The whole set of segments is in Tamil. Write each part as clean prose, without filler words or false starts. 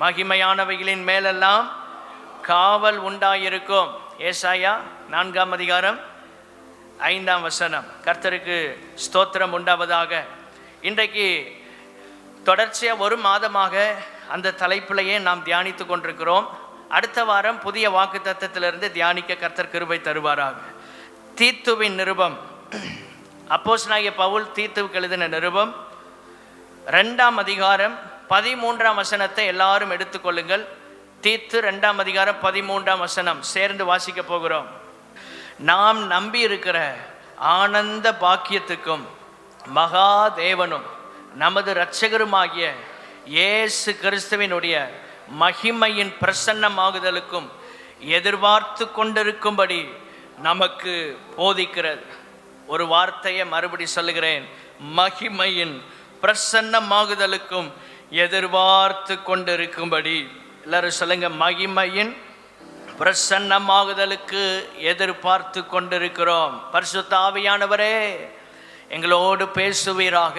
மகிமையானவைகளின் மேலெல்லாம் காவல் உண்டாயிருக்கும். ஏசாயா 4ஆம் அதிகாரம் 5ஆம் வசனம். கர்த்தருக்கு ஸ்தோத்திரம் உண்டாவதாக. இன்றைக்கு தொடர்ச்சியாக ஒரு மாதமாக அந்த தலைப்பிலேயே நாம் தியானித்து கொண்டிருக்கிறோம். அடுத்த வாரம் புதிய வாக்கு தத்தத்திலிருந்து தியானிக்க கர்த்தர் கிருபை தருவாராக. தீத்துவின் நிருபம், அப்போஸ்தலனாகிய பவுல் தீத்துவுக்கு எழுதின நிருபம் 2ஆம் அதிகாரம் 13ஆம் வசனத்தை எல்லாரும் எடுத்துக்கொள்ளுங்கள். தீத்து 2ஆம் அதிகாரம் 13ஆம் வசனம் சேர்ந்து வாசிக்க போகிறோம். நாம் நம்பி இருக்கிற ஆனந்த பாக்கியத்துக்கும் மகாதேவனும் நமது இரட்சகருமாகிய இயேசு கிறிஸ்துவினுடைய மகிமையின் பிரசன்னமாகுதலுக்கும் எதிர்பார்த்து கொண்டிருக்கும்படி நமக்கு போதிக்கிறது. ஒரு வார்த்தையை மறுபடி சொல்லுகிறேன். மகிமையின் பிரசன்னமாகுதலுக்கும் எதிர்பார்த்து கொண்டிருக்கும்படி. எல்லாரும் சொல்லுங்க, மகிமையின் பிரசன்னமாகுதலுக்கு எதிர்பார்த்து கொண்டிருக்கிறோம். பரிசுத்த ஆவியானவரே எங்களோடு பேசுவீராக.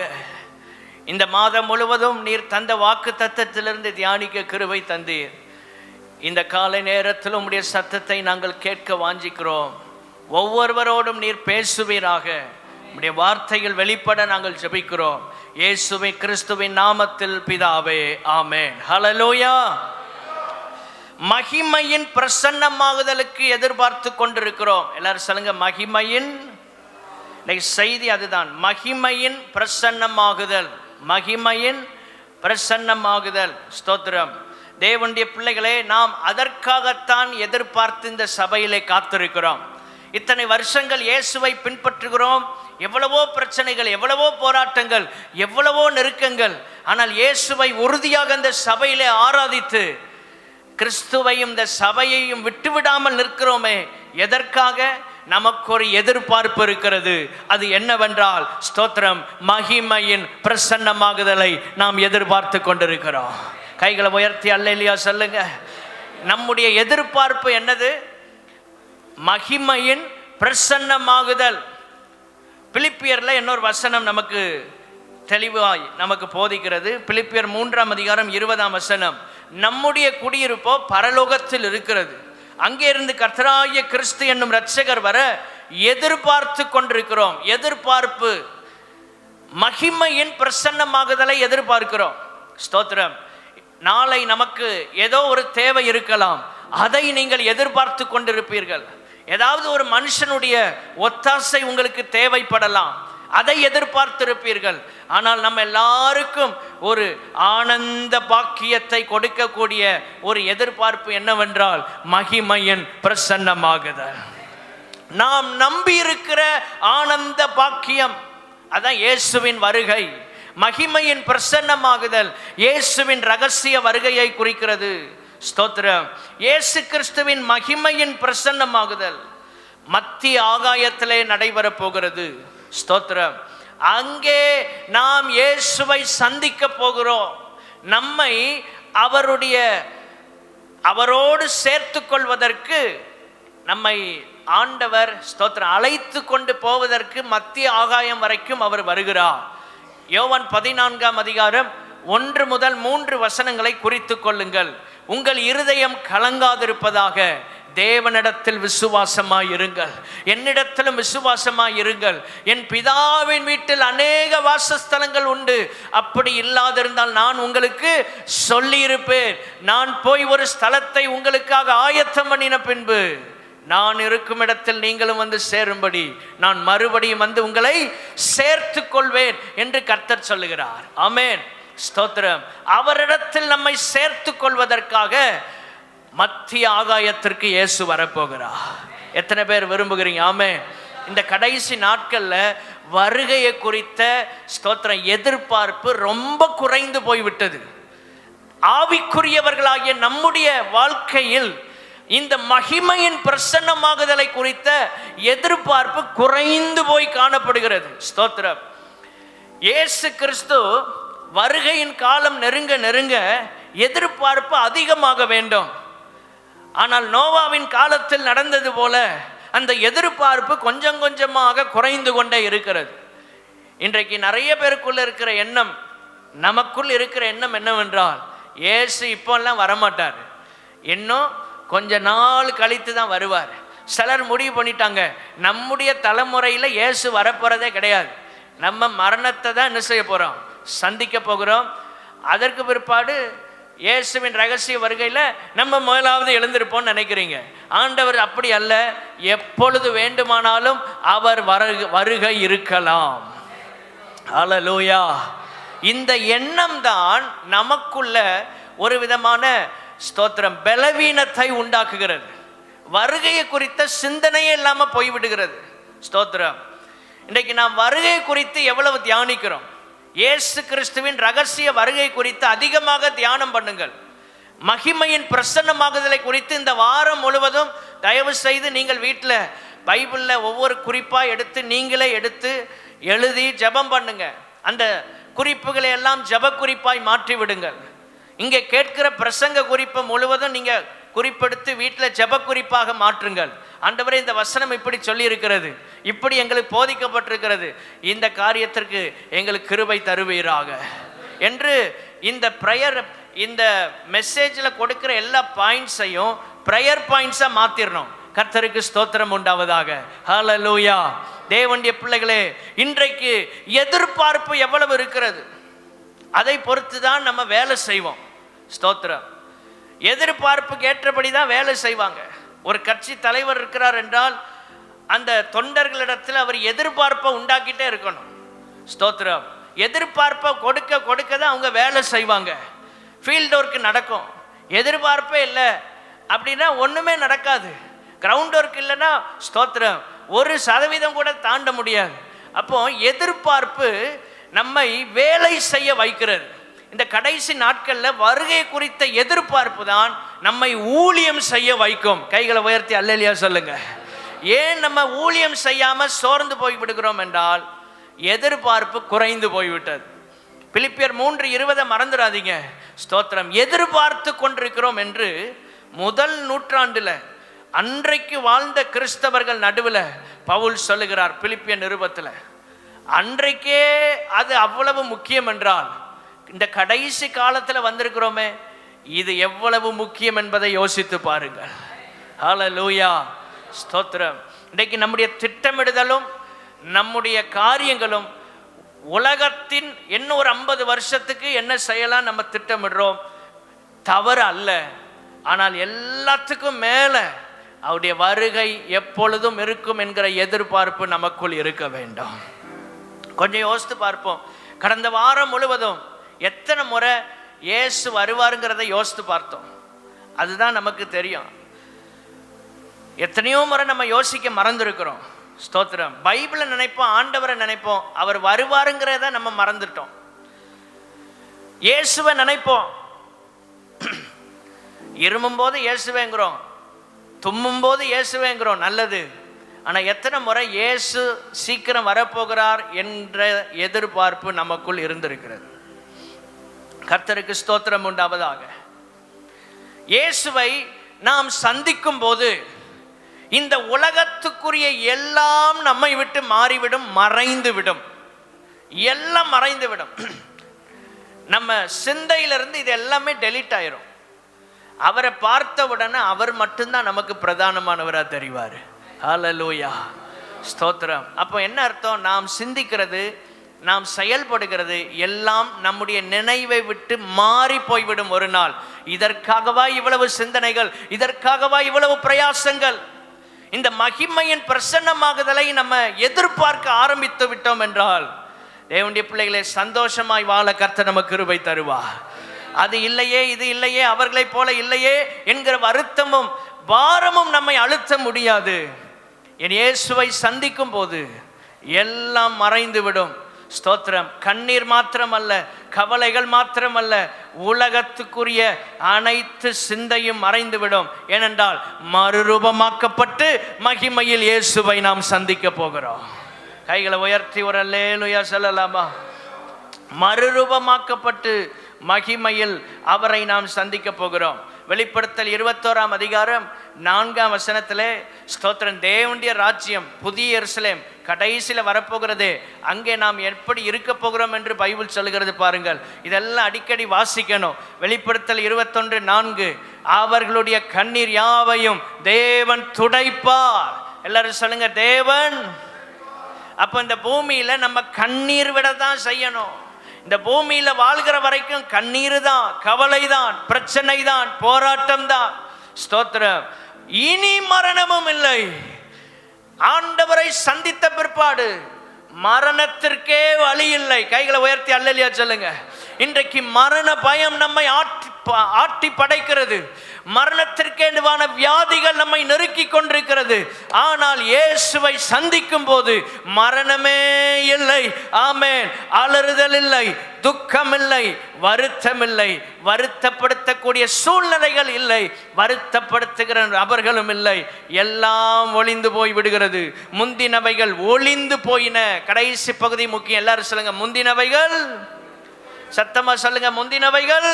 இந்த மாதம் முழுவதும் நீர் தந்த வாக்கு தத்தத்திலிருந்து தியானிக்க கிருபை தந்தீர். இந்த காலை நேரத்தில் உம்முடைய சத்தத்தை நாங்கள் கேட்க வாஞ்சிக்கிறோம். ஒவ்வொருவரோடும் நீர் பேசுவீராக. உம்முடைய வார்த்தைகள் வெளிப்பட நாங்கள் ஜெபிக்கிறோம். இயேசுவின் கிறிஸ்துவின் நாமத்தில் பிதாவே, ஆமென். ஹல்லேலூயா. மகிமையின் பிரசன்னமாகுதலுக்கு எதிர்பார்த்து கொண்டிருக்கிறோம். எல்லாரும் சொல்லுங்க, மகிமையின். செய்தி அதுதான், மகிமையின் பிரசன்னமாகுதல். மகிமையின் பிரசன்னமாகுதல். ஸ்தோத்திரம். தேவனுடைய பிள்ளைகளே, நாம் அதற்காகத்தான் எதிர்பார்த்து இந்த சபையிலே காத்திருக்கிறோம். இத்தனை வருஷங்கள் இயேசுவை பின்பற்றுகிறோம். எவ்வளவோ பிரச்சனைகள், எவ்வளவோ போராட்டங்கள், எவ்வளவோ நெருக்கங்கள். ஆனால் இயேசுவை உறுதியாக இந்த சபையிலே ஆராதித்து கிறிஸ்துவையும் இந்த சபையையும் விட்டுவிடாமல் நிற்கிறோமே. எதற்காக? நமக்கு ஒரு எதிர்பார்ப்பு இருக்கிறது. அது என்னவென்றால், ஸ்தோத்திரம், மகிமையின் பிரசன்னமாகுதலை நாம் எதிர்பார்த்து கொண்டிருக்கிறோம். கைகளை உயர்த்தி அல்லேலூயா சொல்லுங்க. நம்முடைய எதிர்பார்ப்பு என்னது? மகிமையின் பிரசன்னமாகுதல். பிலிப்பியர்ல இன்னொரு வசனம் நமக்கு தெளிவாய் நமக்கு போதிக்கிறது. பிலிப்பியர் 3ஆம் அதிகாரம் 20ஆம் வசனம். நம்முடைய குடியிருப்போ பரலோகத்தில் இருக்கிறது. அங்கே இருந்து கர்த்தராகிய கிறிஸ்து என்னும் இரட்சகர் வர எதிர்பார்த்து கொண்டிருக்கிறோம். எதிர்பார்ப்பு, மகிமையின் பிரசன்னமாகுதலை எதிர்பார்க்கிறோம். ஸ்தோத்திரம். நாளை நமக்கு ஏதோ ஒரு தேவை இருக்கலாம். அதை நீங்கள் எதிர்பார்த்து கொண்டிருப்பீர்கள். ஏதாவது ஒரு மனுஷனுடைய ஒத்தாசை உங்களுக்கு தேவைப்படலாம். அதை எதிர்பார்த்திருப்பீர்கள். ஆனால் நம்ம எல்லாருக்கும் ஒரு ஆனந்த பாக்கியத்தை கொடுக்கக்கூடிய ஒரு எதிர்பார்ப்பு என்னவென்றால், மகிமையின் பிரசன்னமாகுதல். நாம் நம்பி இருக்கிற ஆனந்த பாக்கியம், அதான் இயேசுவின் வருகை. மகிமையின் பிரசன்னமாகுதல் இயேசுவின் ரகசிய வருகையை குறிக்கிறது. ஸ்தோத்திரம். இயேசு கிறிஸ்துவின் மகிமையின் பிரசன்னமாகுதல் மத்திய ஆகாயத்திலே நடைபெறப் போகிறது. ஸ்தோத்திரம். அங்கே நாம் இயேசுவை சந்திக்க போகிறோம். நம்மை அவரோடு சேர்த்து கொள்வதற்கு நம்மை ஆண்டவர், ஸ்தோத்திரம், அழைத்து கொண்டு போவதற்கு மத்திய ஆகாயம் வரைக்கும் அவர் வருகிறார். யோவான் 14ஆம் அதிகாரம் 1 முதல் 3 வசனங்களை குறித்து கொள்ளுங்கள். உங்கள் இருதயம் கலங்காதிருப்பதாக தேவனிடத்தில் விசுவாசமாய் இருங்கள், என்னிடத்திலும் விசுவாசமாய் இருங்கள். என் பிதாவின் வீட்டில் அநேக வாசஸ்தலங்கள் உண்டு. அப்படி இல்லாதிருந்தால் நான் உங்களுக்கு சொல்லி இருப்பேன். நான் போய் ஒரு ஸ்தலத்தை உங்களுக்காக ஆயத்தம் பண்ணின பின்பு நான் இருக்கும் இடத்தில் நீங்களும் வந்து சேரும்படி நான் மறுபடியும் வந்து உங்களை சேர்த்து கொள்வேன் என்று கர்த்தர் சொல்லுகிறார். ஆமென். ஸ்தோத்திரம். அவரிடத்தில் நம்மை சேர்த்து கொள்வதற்காக மத்திய ஆகாயத்திற்கு இயேசு வரப்போகிறார். எத்தனை பேர் விரும்புகிறீங்க? ஆமென். இந்த கடைசி நாட்கள்ல வருகையை குறித்த, ஸ்தோத்திரம், எதிர்பார்ப்பு ரொம்ப குறைந்து போய்விட்டது. ஆவிக்குரியவர்களாகிய நம்முடைய வாழ்க்கையில் இந்த மகிமையின் பிரசன்னமாகுதலை குறித்த எதிர்பார்ப்பு குறைந்து போய் காணப்படுகிறது. ஸ்தோத்திரம். இயேசு கிறிஸ்து வருகையின் காலம் நெருங்க நெருங்க எதிர்பார்ப்பு அதிகமாக வேண்டும். ஆனால் நோவாவின் காலத்தில் நடந்தது போல அந்த எதிர்பார்ப்பு கொஞ்சம் கொஞ்சமாக குறைந்து கொண்டே இருக்கிறது. இன்றைக்கு நிறைய பேருக்குள்ள இருக்கிற எண்ணம், நமக்குள் இருக்கிற எண்ணம் என்னவென்றால், இயேசு இப்போல்லாம் வரமாட்டார், இன்னும் கொஞ்ச நாள் கழித்து தான் வருவார். சிலர் முடிவு பண்ணிட்டாங்க, நம்முடைய தலைமுறையில் இயேசு வரப்போகிறதே கிடையாது, நம்ம மரணத்தை தான் என்ன செய்ய போகிறோம், சந்திக்க போகிறோம். அதற்கு பிற்பாடு இயேசுவின் ரகசிய வருகையில் நம்ம முதலாவது எழுந்திருப்போம்னு நினைக்கிறீங்க. ஆண்டவர் அப்படி அல்ல, எப்பொழுது வேண்டுமானாலும் அவர் வருகை இருக்கலாம். ஹல்லேலூயா. இந்த எண்ணம் தான் நமக்குள்ள ஒரு விதமான ஸ்தோத்திரம் பலவீனத்தை உண்டாக்குகிறது. வருகையை குறித்த சிந்தனையே இல்லாமல் போய்விடுகிறது. ஸ்தோத்திரம். இன்றைக்கு நாம் வருகை குறித்து எவ்வளவு தியானிக்கிறோம்? இயேசு கிறிஸ்துவின் ரகசிய வருகை குறித்து அதிகமாக தியானம் பண்ணுங்கள். மகிமையின் பிரசன்னமாகுதலை குறித்து இந்த வாரம் முழுவதும் தயவு செய்து நீங்கள் வீட்டில் பைபிளில் ஒவ்வொரு குறிப்பாக எடுத்து நீங்களே எடுத்து எழுதி ஜெபம் பண்ணுங்க. அந்த குறிப்புகளை எல்லாம் ஜெப குறிப்பாய் மாற்றி விடுங்கள். இங்கே கேட்கிற பிரசங்க குறிப்பு முழுவதும் நீங்கள் குறிப்பெடுத்து வீட்டில் ஜெப குறிப்பாக மாற்றுங்கள். ஆண்டவரே, இந்த வசனம் இப்படி சொல்லி இருக்கிறது, இப்படி எங்களுக்கு போதிக்கப்பட்டிருக்கிறது, இந்த காரியத்திற்கு எங்களுக்கு கிருபை தருவீராக என்று இந்த ப்ரேயர், இந்த மெசேஜில் கொடுக்கிற எல்லா பாயிண்ட்ஸையும் ப்ரேயர் பாயிண்ட்ஸாக மாற்றிடணும். கர்த்தருக்கு ஸ்தோத்திரம் உண்டாவதாக. ஹல்லேலூயா. தேவனுடைய பிள்ளைகளே, இன்றைக்கு எதிர்பார்ப்பு எவ்வளவு இருக்கிறது, அதை பொறுத்து தான் நம்ம வேலை செய்வோம். ஸ்தோத்திரம். எதிர்பார்ப்புக்கு ஏற்றபடி தான் வேலை செய்வாங்க. ஒரு கட்சி தலைவர் இருக்கிறார் என்றால் அந்த தொண்டர்களிடத்தில் அவர் எதிர்பார்ப்பை உண்டாக்கிட்டே இருக்கணும். ஸ்தோத்திரம். எதிர்பார்ப்பை கொடுக்க கொடுக்க தான் அவங்க வேலை செய்வாங்க. ஃபீல்டு ஒர்க் நடக்கும். எதிர்பார்ப்பே இல்லை அப்படின்னா ஒன்றுமே நடக்காது. கிரவுண்ட் ஒர்க் இல்லைன்னா ஸ்தோத்திரம் 1% கூட தாண்ட முடியாது. அப்போ எதிர்பார்ப்பு நம்மை வேலை செய்ய வைக்கிறது. இந்த கடைசி நாட்களில் வருகை குறித்த எதிர்பார்ப்பு தான் நம்மை ஊழியம் செய்ய வைக்கும். கைகளை உயர்த்தி அல்லேலூயா சொல்லுங்க. ஏன் நம்ம ஊழியம் செய்யாமல் சோர்ந்து போய்விடுகிறோம் என்றால் எதிர்பார்ப்பு குறைந்து போய்விட்டது. பிலிப்பியர் 3:20 மறந்துடாதீங்க. ஸ்தோத்திரம். எதிர்பார்த்து கொண்டிருக்கிறோம் என்று முதல் நூற்றாண்டில் அன்றைக்கு வாழ்ந்த கிறிஸ்தவர்கள் நடுவில் பவுல் சொல்லுகிறார் பிலிப்பியர் நிருபத்தில். அன்றைக்கே அது அவ்வளவு முக்கியம் என்றால் இந்த கடைசி காலத்தில் வந்திருக்கிறோமே, இது எவ்வளவு முக்கியம் என்பதை யோசித்து பாருங்கள். ஹல்லேலூயா. ஸ்தோத்திரம். இன்றைக்கு நம்முடைய திட்டமிடுதலும் நம்முடைய காரியங்களும் உலகத்தின் இன்னும் ஒரு 50 வருஷத்துக்கு என்ன செய்யலாம் நம்ம திட்டமிடுறோம், தவறு அல்ல. ஆனால் எல்லாத்துக்கும் மேலே அவருடைய வருகை எப்பொழுதும் இருக்கும் என்கிற எதிர்பார்ப்பு நமக்குள் இருக்க வேண்டும். கொஞ்சம் யோசித்து பார்ப்போம். கடந்த வாரம் முழுவதும் எத்தனை முறை இயேசு வருவாருங்கிறத யோசித்து பார்த்தோம். அதுதான் நமக்கு தெரியும். எத்தனையோ முறை நம்ம யோசிக்க மறந்துருக்கிறோம். ஸ்தோத்திரம். பைபிளை நினைப்போம், ஆண்டவரை நினைப்போம், அவர் வருவாருங்கிறத நம்ம மறந்துட்டோம். இயேசுவை நினைப்போம், இருமும் போது இயேசுவேங்கிறோம், தும்மும் போது இயேசுவேங்கிறோம், நல்லது. ஆனால் எத்தனை முறை இயேசு சீக்கிரம் வரப்போகிறார் என்ற எதிர்பார்ப்பு நமக்குள் இருந்திருக்கிறது. கர்த்தருக்கு ஸ்தோத்திரம் உண்டாவதாக. இயேசுவை நாம் சந்திக்கும் போது இந்த உலகத்துக்குரிய எல்லாம் நம்மை விட்டு மாறிவிடும், மறைந்துவிடும், எல்லாம் மறைந்துவிடும். நம்ம சிந்தையிலிருந்து இது எல்லாமே டெலீட் ஆயிரும். அவரை பார்த்த உடனே அவர் மட்டும்தான் நமக்கு பிரதானமானவராக தெரிவார். ஹல்லேலூயா. ஸ்தோத்திரம். அப்போ என்ன அர்த்தம்? நாம் சிந்திக்கிறது, நாம் செயல்படுகிறது எல்லாம் நம்முடைய நினைவை விட்டு மாறி போய்விடும் ஒரு நாள். இதற்காகவா இவ்வளவு சிந்தனைகள், இதற்காகவா இவ்வளவு பிரயாசங்கள்? இந்த மகிமையின் பிரசன்னமாகுதலை நம்ம எதிர்பார்க்க ஆரம்பித்து விட்டோம் என்றால் தேவனுடைய பிள்ளைகளே, சந்தோஷமாய் வாழ கர்த்தர் நமக்கு கிருபை தருவார். அது இல்லையே, இது இல்லையே, அவர்களைப் போல இல்லையே என்கிற வருத்தமும் பாரமும் நம்மை அழுத்த முடியாது. என் இயேசுவை சந்திக்கும் போது எல்லாம் மறைந்துவிடும். ஸ்தோத்திரம். கண்ணீர் மாத்திரமல்ல, கவலைகள் மாத்திரமல்ல, உலகத்துக்குரிய அனைத்து சிந்தையும் மறைந்துவிடும். ஏனென்றால் மறுரூபமாக்கப்பட்டு மகிமையில் இயேசுவை நாம் சந்திக்க போகிறோம். கைகளை உயர்த்தி ஒரு அல்லேலூயா சொல்லலாமா? மறுரூபமாக்கப்பட்டு மகிமையில் அவரை நாம் சந்திக்க போகிறோம். வெளிப்படுத்தல் 21ஆம் அதிகாரம் 4ஆம் வசனத்திலே ஸ்தோத்திரம், தேவனுடைய ராஜ்யம் புதிய எருசலேம் கடைசியில் வரப்போகிறது, அங்கே நாம் எப்படி இருக்க போகிறோம் என்று பைபிள் சொல்லுகிறது பாருங்கள். இதெல்லாம் அடிக்கடி வாசிக்கணும். வெளிப்படுத்தல் 21:4, அவர்களுடைய கண்ணீர் யாவையும் தேவன் துடைப்பார். எல்லாரும் சொல்லுங்க, தேவன். அப்ப இந்த பூமியில நம்ம கண்ணீர் விட தான் செய்யணும். இந்த பூமியில வாழ்கிற வரைக்கும் கண்ணீர் தான், கவலை தான், பிரச்சனை தான், போராட்டம் தான். ஸ்தோத்திரம். இனி மரணமும் இல்லை. ஆண்டவரை சந்தித்த பிற்பாடு மரணத்திற்கே வழி இல்லை. கைகளை உயர்த்தி அல்லேலூயா சொல்லுங்க. இன்றைக்கு மரண பயம் நம்மை ஆட்டி படைக்கிறது. மரணத்திற்கேதுவான வியாதிகள் நம்மை நெருக்கி கொண்டிருக்கிறது. ஆனால் இயேசுவை சந்திக்கும் போது மரணமே இல்லை. ஆமென். அலறுதல் இல்லை, துக்கம் இல்லை, வருத்தம் இல்லை, வருத்தப்படுத்தக்கூடிய சூழ்நிலைகள் இல்லை, வருத்தப்படுத்துகிற நபர்களும் இல்லை. எல்லாம் ஒளிந்து போய் விடுகிறது. முந்தினவைகள் ஒளிந்து போயின. கடைசி பகுதி முக்கியம். எல்லாரும் சொல்லுங்க, முந்தினவைகள். சத்தமா சொல்லுங்க, முந்தினவைகள்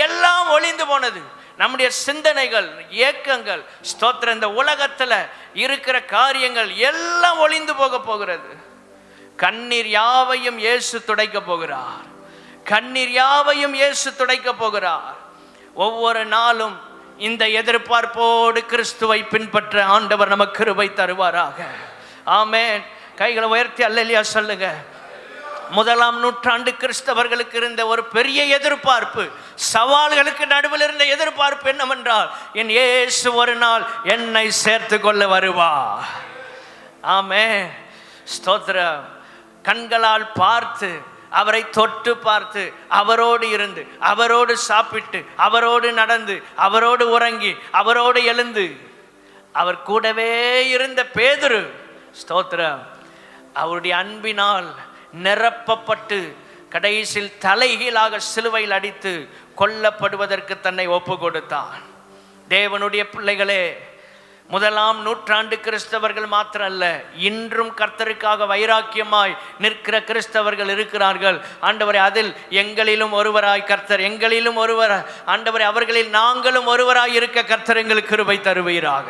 எல்லாம் ஒளிந்து போனது. நம்முடைய சிந்தனைகள், ஏக்கங்கள், ஸ்தோத்திரம், இந்த உலகத்துல இருக்கிற காரியங்கள் எல்லாம் ஒளிந்து போக போகிறது. கண்ணீர் யாவையும் இயேசு துடைக்க போகிறார். கண்ணீர் யாவையும் இயேசு துடைக்க போகிறார். ஒவ்வொரு நாளும் இந்த எதிர்பார்ப்போடு கிறிஸ்துவை பின்பற்ற ஆண்டவர் நமக்கு கிருபை தருவாராக. ஆமென். கைகளை உயர்த்தி அல்லேலூயா சொல்லுங்க. 1ஆம் நூற்றாண்டு கிறிஸ்தவர்களுக்கு இருந்த ஒரு பெரிய எதிர்பார்ப்பு, சவால்களுக்கு நடுவில் இருந்த எதிர்பார்ப்பு என்னவென்றால், என் இயேசு ஒரு நாள் என்னை சேர்த்து கொள்ள வருவா. ஆமென். ஸ்தோத்திரம். கண்களால் பார்த்து, அவரை தொட்டு பார்த்து, அவரோடு இருந்து, அவரோடு சாப்பிட்டு, அவரோடு நடந்து, அவரோடு உறங்கி, அவரோடு எழுந்து, அவர் கூடவே இருந்த பேதுரு, ஸ்தோத்திரம், அவருடைய அன்பினால் நிரப்பப்பட்டு கடைசியில் தலைகீழாக சிலுவையில் அடித்து கொல்லப்படுவதற்கு தன்னை ஒப்பு கொடுத்தான். தேவனுடைய பிள்ளைகளே, 1ஆம் நூற்றாண்டு கிறிஸ்தவர்கள் மாத்திரம் அல்ல, இன்றும் கர்த்தருக்காக வைராக்கியமாய் நிற்கிற கிறிஸ்தவர்கள் இருக்கிறார்கள். ஆண்டவரே, அதில் எங்களிலும் ஒருவராய் கர்த்தர், எங்களிலும் ஒருவர் ஆண்டவரே, அவர்களில் நாங்களும் ஒருவராய் இருக்க கர்த்தர் எங்களுக்கு கிருபை தருவீராக.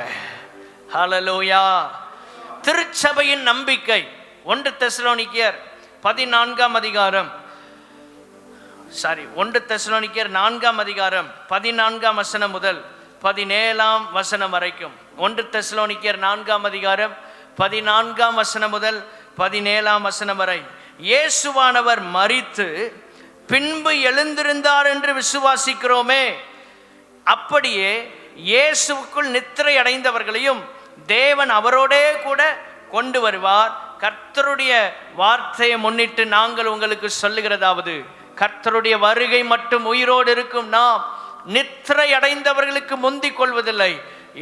ஹல்லேலூயா. திருச்சபையின் நம்பிக்கை 1 தெசலோனிக்கேயர் 14ஆம் அதிகாரம் 1 தெசலோனிக்கேயர் 4ஆம் அதிகாரம் 14ஆம் வசனம் முதல் 17ஆம் வசனம் வரைக்கும். 1 தெசலோனிக்கேயர் 4ஆம் அதிகாரம் 14ஆம் வசனம் முதல் 17ஆம் வசனம் வரை. இயேசுவானவர் மரித்து பின்பு எழுந்திருந்தார் என்று விசுவாசிக்கிறோமே, அப்படியே இயேசுவுக்குள் நித்திரை அடைந்தவர்களையும் தேவன் அவரோடே கூட கொண்டு வருவார். கர்த்தருடைய வார்த்தையை முன்னிட்டு நாங்கள் உங்களுக்கு சொல்லுகிறதாவது, கர்த்தருடைய வருகை மட்டும் உயிரோடு இருக்கும் நாம் நித்திரை அடைந்தவர்களுக்கு முந்திக் கொள்வதில்லை.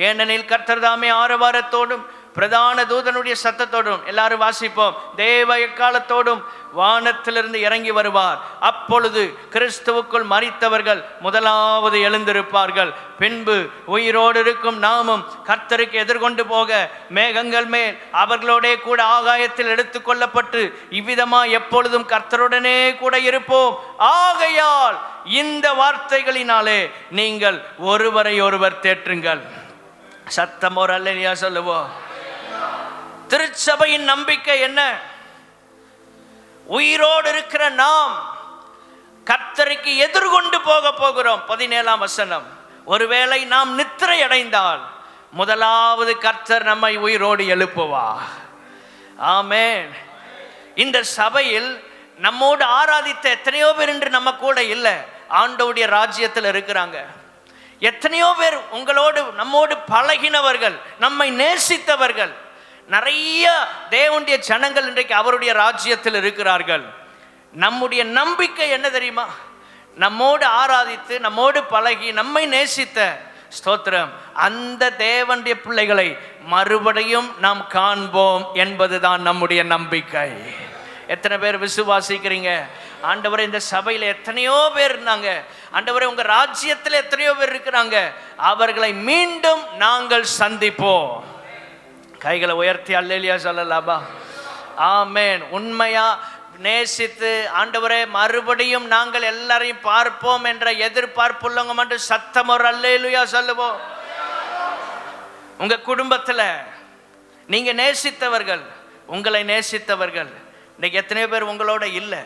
ஏனெனில் கர்த்தர் தாமே ஆரவாரத்தோடும் பிரதான தூதனுடைய சத்தத்தோடும், எல்லாரும் வாசிப்போம், தேவ எக்காலத்தோடும் வானத்திலிருந்து இறங்கி வருவார். அப்பொழுது கிறிஸ்துவுக்குள் மரித்தவர்கள் முதலாவது எழுந்திருப்பார்கள். பின்பு உயிரோடு இருக்கும் நாமும் கர்த்தருக்கு எதிர்கொண்டு போக மேகங்கள் மேல் அவர்களோடே கூட ஆகாயத்தில் எடுத்துக் கொள்ளப்பட்டு இவ்விதமாய் எப்பொழுதும் கர்த்தருடனே கூட இருப்போம். ஆகையால் இந்த வார்த்தைகளினாலே நீங்கள் ஒருவரை ஒருவர் தேற்றுங்கள். சத்தம் ஒரு அல்லேலூயா சொல்லுவோம். திருச்சபையின் நம்பிக்கை என்ன? உயிரோடு இருக்கிற நாம் கர்த்தருக்கு எதிர்கொண்டு போக போகிறோம். 17ஆம் வசனம். ஒருவேளை நாம் நித்திரை அடைந்தால் முதலாவது கர்த்தர் நம்மை உயிரோடு எழுப்புவார். ஆமென். இந்த சபையில் நம்மோடு ஆராதித்த எத்தனையோ பேர் இன்று நம்ம கூட இல்லை, ஆண்டவருடைய ராஜ்யத்தில் இருக்கிறாங்க. எத்தனையோ பேர் உங்களோடு நம்மோடு பழகினவர்கள், நம்மை நேசித்தவர்கள், நிறைய தேவனுடைய ஜனங்கள் இன்றைக்கு அவருடைய ராஜ்யத்தில் இருக்கிறார்கள். நம்முடைய நம்பிக்கை என்ன தெரியுமா? நம்மோடு ஆராதித்து, நம்மோடு பழகி, நம்மை நேசித்த, ஸ்தோத்திரம், அந்த தேவனுடைய பிள்ளைகளை மறுபடியும் நாம் காண்போம் என்பதுதான் நம்முடைய நம்பிக்கை. எத்தனை பேர் விசுவாசிக்கிறீங்க? ஆண்டவரே, இந்த சபையில் எத்தனையோ பேர் இருந்தாங்க, ஆண்டவரே உங்க ராஜ்யத்தில் எத்தனையோ பேர் இருக்கிறாங்க, அவர்களை மீண்டும் நாங்கள் சந்திப்போம். கைகளை உயர்த்தி அல்லேலூயா சொல்லலாமா? ஆமென். உண்மையா நேசித்து, ஆண்டவரே மறுபடியும் நாங்கள் எல்லாரையும் பார்ப்போம் என்ற எதிர்பார்ப்புள்ளவங்க மட்டும் சத்தம் ஒரு அல்லேலூயா சொல்லுவோம். உங்க குடும்பத்தில் நீங்க நேசித்தவர்கள், உங்களை நேசித்தவர்கள் இன்னைக்கு எத்தனை பேர் உங்களோட இல்லை,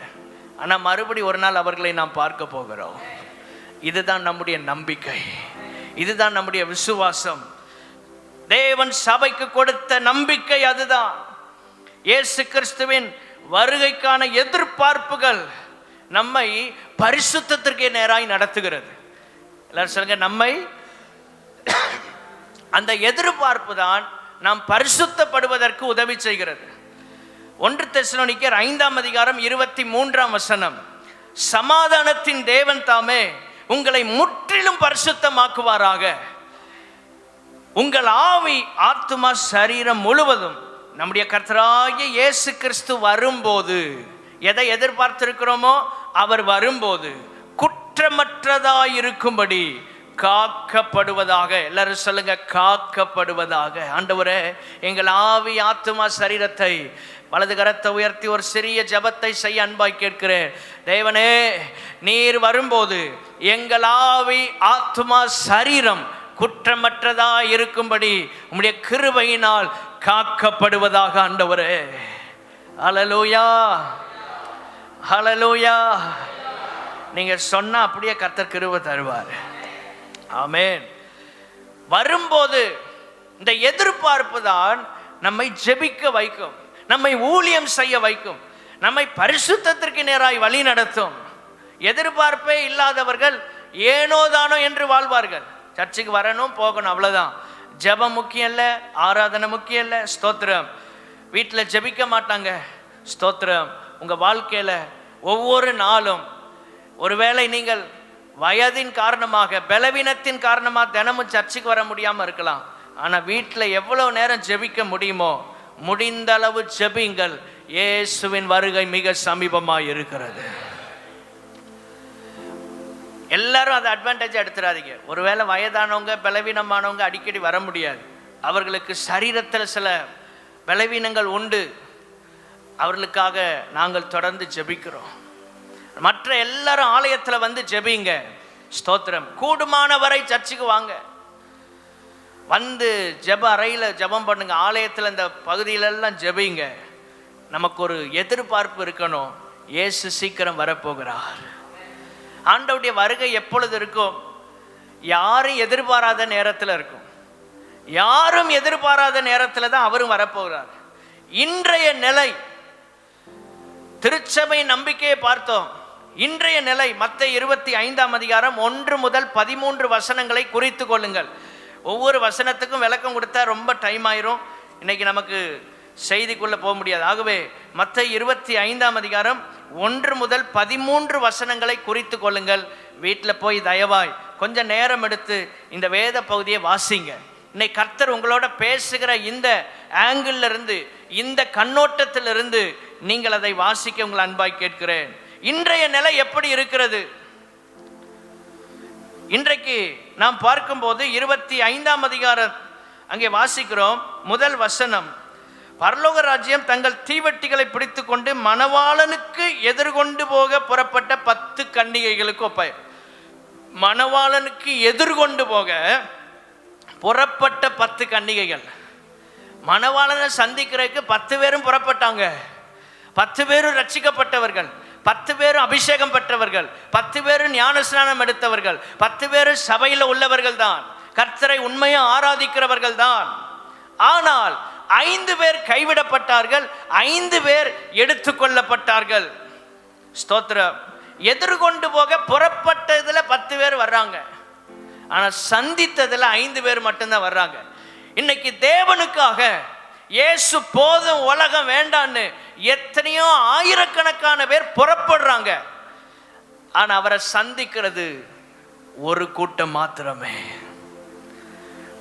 ஆனால் மறுபடி ஒரு நாள் அவர்களை நாம் பார்க்க போகிறோம். இதுதான் நம்முடைய நம்பிக்கை, இதுதான் நம்முடைய விசுவாசம். தேவன் சபைக்கு கொடுத்த நம்பிக்கை அதுதான். இயேசு கிறிஸ்துவின் வருகைக்கான எதிர்பார்ப்புகள் நம்மை பரிசுத்தத்திற்கு நேராய் நடத்துகிறது. எல்லாரும் சொல்லுங்க, நம்மை அந்த எதிர்பார்ப்பு தான் நாம் பரிசுத்தப்படுவதற்கு உதவி செய்கிறது. 1 தெசலோனிக்கர் 5ஆம் அதிகாரம் 23ஆம் வசனம், சமாதானத்தின் தேவன் தாமே உங்களை முற்றிலும் பரிசுத்தமாக்குவாராக. உங்கள் ஆவி, ஆத்துமா, சரீரம் முழுவதும் நம்முடைய கர்த்தராகிய இயேசு கிறிஸ்து வரும்போது எதை எதிர்பார்த்திருக்கிறோமோ அவர் வரும்போது குற்றமற்றதாயிருக்கும்படி காக்கப்படுவதாக. எல்லாரும் சொல்லுங்க, காக்கப்படுவதாக. ஆண்டவரே, எங்கள் ஆவி, ஆத்துமா, சரீரத்தை வலது கரத்தை உயர்த்தி ஒரு சிறிய ஜெபத்தை செய்ய அன்பாய் கேட்கிறேன். தேவனே, நீர் வரும்போது எங்கள் ஆவி, ஆத்துமா, சரீரம் குற்றமற்றதா இருக்கும்படி உம்முடைய கிருபையினால் காக்கப்படுவதாக. ஆண்டவரே, ஹல்லேலூயா, ஹல்லேலூயா. நீங்க சொன்னா அப்படியே கர்த்தர் கிருபை தருவார். ஆமென். வரும்போது இந்த எதிர்பார்ப்பு தான் நம்மை ஜெபிக்க வைக்கும், நம்மை ஊழியம் செய்ய வைக்கும், நம்மை பரிசுத்தத்திற்கு நேராய் வழி நடத்தும். எதிர்பார்ப்பே இல்லாதவர்கள் ஏனோதானோ என்று வாழ்வார்கள். சர்ச்சுக்கு வரணும், போகணும், அவ்வளோதான். ஜெபம் முக்கியம் இல்லை, ஆராதனை முக்கியம் இல்லை, ஸ்தோத்திரம். வீட்டில் ஜெபிக்க மாட்டாங்க, ஸ்தோத்திரம். உங்கள் வாழ்க்கையில் ஒவ்வொரு நாளும் ஒருவேளை நீங்கள் வயதின் காரணமாக, பலவீனத்தின் காரணமாக தினமும் சர்ச்சுக்கு வர முடியாமல் இருக்கலாம். ஆனால் வீட்டில் எவ்வளோ நேரம் ஜெபிக்க முடியுமோ முடிந்த அளவு ஜெபிங்கள். இயேசுவின் வருகை மிக சமீபமாக இருக்கிறது. எல்லாரும் அதை அட்வான்டேஜ் எடுத்துடாதீங்க. ஒருவேளை வயதானவங்க, பலவீனமானவங்க அடிக்கடி வர முடியாது, அவர்களுக்கு சரீரத்தில் சில பலவீனங்கள் உண்டு, அவர்களுக்காக நாங்கள் தொடர்ந்து ஜெபிக்கிறோம். மற்ற எல்லாரும் ஆலயத்தில் வந்து ஜெபிங்க, ஸ்தோத்திரம். கூடுமான வரை சர்ச்சுக்கு வாங்க, வந்து ஜெப அறையில் ஜெபம் பண்ணுங்க, ஆலயத்தில் இந்த பகுதியிலெல்லாம் ஜெபிங்க. நமக்கு ஒரு எதிர்பார்ப்பு இருக்கணும், இயேசு சீக்கிரம் வரப்போகிறார். ஆண்டவருடைய வருகை எப்பொழுது இருக்கும்? யாரும் எதிர்பாராத நேரத்தில் இருக்கும். யாரும் எதிர்பாராத நேரத்தில் தான் அவரும் வரப்போகிறார். இன்றைய நிலை, திருச்சபை நம்பிக்கையை பார்த்தோம். இன்றைய நிலை மத்தேயு 25ஆம் அதிகாரம் 1 முதல் 13 வசனங்களை குறித்து கொள்ளுங்கள். ஒவ்வொரு வசனத்துக்கும் விளக்கம் கொடுத்தா ரொம்ப டைம் ஆயிரும், இன்னைக்கு நமக்கு செய்திக்குள்ளே போக முடியாது. ஆகவே மத்தேயு 25ஆம் அதிகாரம் 1 முதல் 13 வசனங்களை குறித்து கொள்ளுங்கள். வீட்டில் போய் தயவாய் கொஞ்சம் நேரம் எடுத்து இந்த வேத பகுதியை வாசிங்க. இன்னைக்கு கர்த்தர் உங்களோட பேசுகிற இந்த ஆங்கிள் இருந்து, இந்த கண்ணோட்டத்திலிருந்து நீங்கள் அதை வாசிக்க உங்களை அன்பாய் கேட்கிறேன். இன்றைய நிலை எப்படி இருக்கிறது? இன்றைக்கு நாம் பார்க்கும்போது 25ஆம் அதிகாரம் அங்கே வாசிக்கிறோம். முதல் வசனம், பரலோக ராஜ்யம் தங்கள் தீவட்டிகளை பிடித்து கொண்டு மணவாளனுக்கு எதிர்கொண்டு போக புறப்பட்ட 10 கன்னிகைகளுக்கு ஒப்பாய். மணவாளனுக்கு எதிர்கொண்டு போக புறப்பட்ட 10 கன்னிகைகள். மணவாளனை சந்திக்கிறதுக்கு 10 பேரும் புறப்பட்டாங்க. 10 பேரும் ரட்சிக்கப்பட்டவர்கள், 10 பேரும் அபிஷேகம் பெற்றவர்கள், 10 பேரும் ஞானஸ்நானம் எடுத்தவர்கள், 10 பேரும் சபையில் உள்ளவர்கள் தான், கர்த்தரை உண்மையை ஆராதிக்கிறவர்கள் தான். ஆனால் 5 பேர் கைவிடப்பட்டார்கள், 5 பேர் எடுத்துக்கொள்ளப்பட்டார்கள். ஸ்தோத்திரம். எதிர்கொண்டு போக புறப்பட்டதுல 10 பேர் வர்றாங்க, ஆனால் சந்தித்ததுல 5 பேர் மட்டும்தான் வர்றாங்க. இன்னைக்கு தேவனுக்காக இயேசு போதும் உலகம் வேண்டான்னு எத்தனையோ ஆயிரக்கணக்கான பேர் புறப்படுறாங்க, ஆனா அவரை சந்திக்கிறது ஒரு கூட்டம் மாத்திரமே.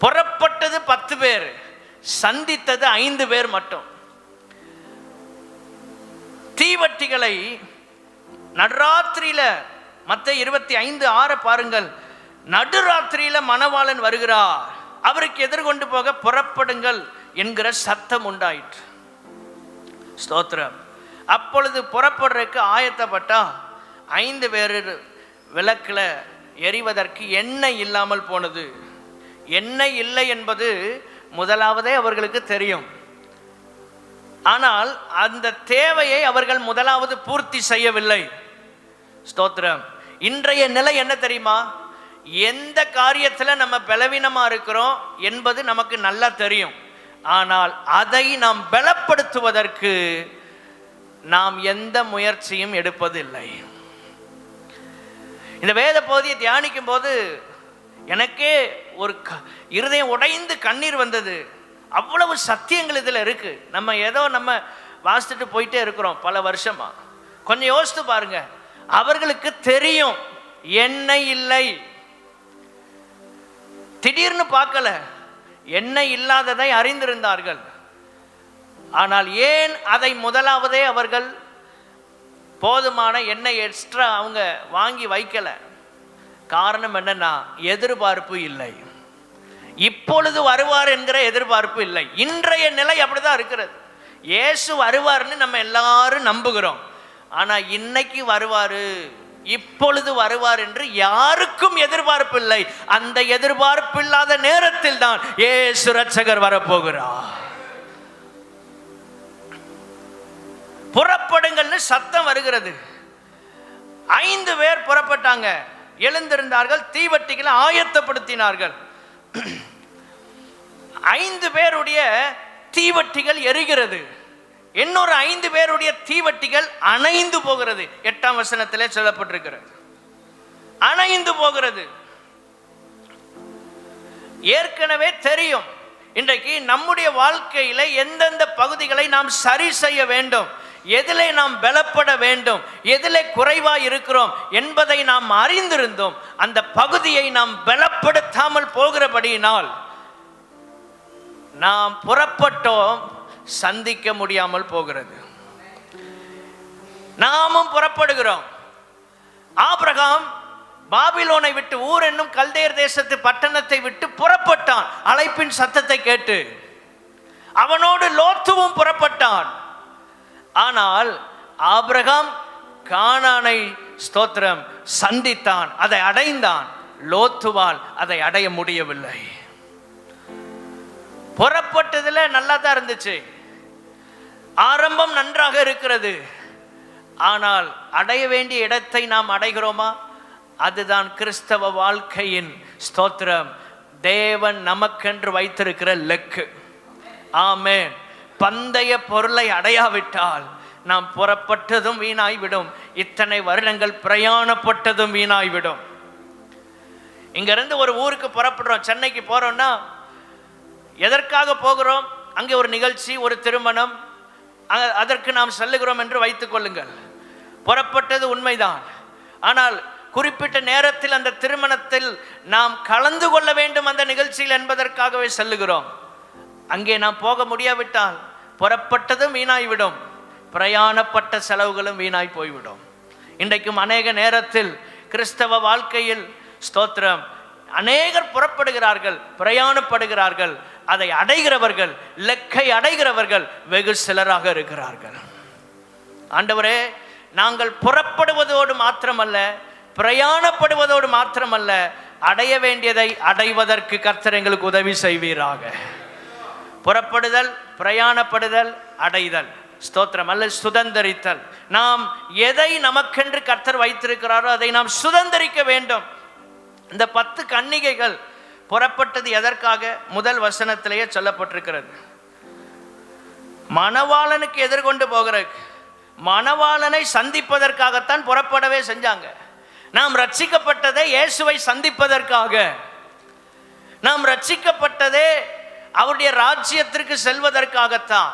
புறப்பட்டது 10 பேர், சந்தித்தது 5 பேர் மட்டும். தீவட்டிகளை நடுராத்திரியில, மத்தேயு 25:6 பாருங்கள், நடுராத்திரியில மணவாளன் வருகிறார், அவருக்கு எதிர்கொண்டு போக புறப்படுங்கள் என்கிற சத்தம் உண்டாயிற்று. ஸ்தோத்திரம். அப்பொழுது புறப்படுறதுக்கு ஆயத்தப்பட்டா 5 பேர் விளக்கில் எரிவதற்கு எண்ணெய் இல்லாமல் போனது. எண்ணெய் இல்லை என்பது முதலாவதே அவர்களுக்கு தெரியும். ஆனால் அந்த தேவையை அவர்கள் முதலாவது பூர்த்தி செய்யவில்லை. ஸ்தோத்திரம். இன்றைய நிலை என்ன தெரியுமா? எந்த காரியத்தில் நம்ம பலவீனமா இருக்கிறோம் என்பது நமக்கு நல்லா தெரியும். ஆனால் அதை நாம் பலப்படுத்துவதற்கு நாம் எந்த முயற்சியும் எடுப்பதில்லை. இந்த வேத பகுதியை தியானிக்கும் போது எனக்கே ஒரு இருதயம் உடைந்து கண்ணீர் வந்தது. அவ்வளவு சத்தியங்கள் இதில் இருக்கு. நம்ம வாசிச்சுட்டு போயிட்டே இருக்கிறோம் பல வருஷமா. கொஞ்சம் யோசித்து பாருங்க. அவர்களுக்கு தெரியும் எண்ணெய் இல்லை. திடீர்னு பார்க்கல, எண்ணெய் இல்லாததை அறிந்திருந்தார்கள். ஆனால் ஏன் அதை முதலாவதே அவர்கள் போதுமான எண்ணெய் எக்ஸ்ட்ரா அவங்க வாங்கி வைக்கல? காரணம் என்னன்னா, எதிர்பார்ப்பு இல்லை. இப்பொழுது வருவார் என்கிற எதிர்பார்ப்பு இல்லை. இன்றைய நிலை அப்படிதான் இருக்கிறது. இயேசு வருவார்னு நம்ம எல்லாரும் நம்புகிறோம். ஆனா இன்னைக்கு வருவாரு, இப்பொழுது வருவார் என்று யாருக்கும் எதிர்பார்ப்பு இல்லை. அந்த எதிர்பார்ப்பு இல்லாத நேரத்தில் தான் இயேசு ரட்சகர் வரப்போகிறார். புறப்படுங்கள்னு சத்தம் வருகிறது. 5 பேர் புறப்பட்டாங்க, எழுந்திருந்தார்கள், தீவட்டிகளை ஆயத்தப்படுத்தினார்கள். 5 பேருடைய தீவட்டிகள் எரிகிறது. இன்னொரு 5 பேருடைய தீவட்டிகள் அணைந்து போகிறது. 8ஆம் வசனத்திலே சொல்லப்பட்டிருக்கிறது, அணைந்து போகிறது. ஏற்கனவே தெரியும் இன்றைக்கு நம்முடைய வாழ்க்கையில எந்தெந்த பகுதிகளை நாம் சரி செய்ய வேண்டும், எதிலே நாம் பலப்பட வேண்டும், எதிலே குறைவாய் இருக்கிறோம் என்பதை நாம் அறிந்திருந்தோம். அந்த பகுதியை நாம் பலப்படுத்தாமல் போகிறபடியினால் நாம் புறப்பட்டோம், சந்திக்க முடியாமல் போகிறது. நாமும் புறப்படுகிறோம். ஆபிரகாம் பாபிலோனை விட்டு, ஊர் என்னும் கல்தேயர் தேசத்து பட்டணத்தை விட்டு புறப்பட்டான், அழைப்பின் சத்தத்தை கேட்டு. அவனோடு லோத்துவும் புறப்பட்டான். ஆனால் ஆபிரகாம் கானானை ஸ்தோத்திரம் சந்தித்தான், அதை அடைந்தான். லோத்துவால் அதை அடைய முடியவில்லை. புறப்பட்டதுல நல்லா தான் இருந்துச்சு, ஆரம்பம் நன்றாக இருக்கிறது. ஆனால் அடைய வேண்டிய இடத்தை நாம் அடைகிறோமா? அதுதான் கிறிஸ்தவ வாழ்க்கையின் ஸ்தோத்திரம், தேவன் நமக்கென்று வைத்திருக்கிற லெக்கு. ஆமென். பந்தய பொருளை அடையாவிட்டால் நாம் புறப்பட்டதும் வீணாய்விடும், இத்தனை வருடங்கள் பிரயாணப்பட்டதும் வீணாய்விடும். இங்கிருந்து ஒரு ஊருக்கு புறப்படுறோம், சென்னைக்கு போறோம்னா எதற்காக போகிறோம்? அங்கே ஒரு நிகழ்ச்சி, ஒரு திருமணம், அதற்கு நாம் செல்லுகிறோம் என்று வைத்துக் கொள்ளுங்கள். புறப்பட்டது உண்மைதான். ஆனால் குறிப்பிட்ட நேரத்தில் அந்த திருமணத்தில் நாம் கலந்து கொள்ள வேண்டும் அந்த நிகழ்ச்சியில் என்பதற்காகவே செல்லுகிறோம். அங்கே நாம் போக முடியாவிட்டால் புறப்பட்டதும் வீணாய்விடும், பிரயாணப்பட்ட செலவுகளும் வீணாய் போய்விடும். இன்றைக்கும் அநேக நேரத்தில் கிறிஸ்தவ வாழ்க்கையில் ஸ்தோத்திரம் அநேகர் புறப்படுகிறார்கள், பிரயாணப்படுகிறார்கள். அதை அடைகிறவர்கள், லெக்கை அடைகிறவர்கள் வெகு சிலராக இருக்கிறார்கள். ஆண்டவரே, நாங்கள் புறப்படுவதோடு மாத்திரமல்ல, பிரயாணப்படுவதோடு மாத்திரமல்ல, அடைய வேண்டியதை அடைவதற்கு கர்த்தர் எங்களுக்கு உதவி செய்வீராக. புறப்படுதல், பிரயாணப்படுதல், அடைதல், ஸ்தோத்திரம் அல்ல சுதந்தரித்தல். நாம் எதை நமக்கென்று கர்த்தர் வைத்திருக்கிறாரோ அதை நாம் சுதந்தரிக்க வேண்டும். இந்த 10 கன்னிகைகள் புறப்பட்டது எதற்காக? முதல் வசனத்திலேயே சொல்லப்பட்டிருக்கிறது. மணவாளனுக்கு எதிர்கொண்டு போகிற, மணவாளனை சந்திப்பதற்காகத்தான் புறப்படவே செஞ்சாங்க. நாம் ரட்சிக்கப்பட்டதே இயேசுவை சந்திப்பதற்காக. நாம் ரட்சிக்கப்பட்டதே அவருடைய ராஜ்யத்திற்கு செல்வதற்காகத்தான்.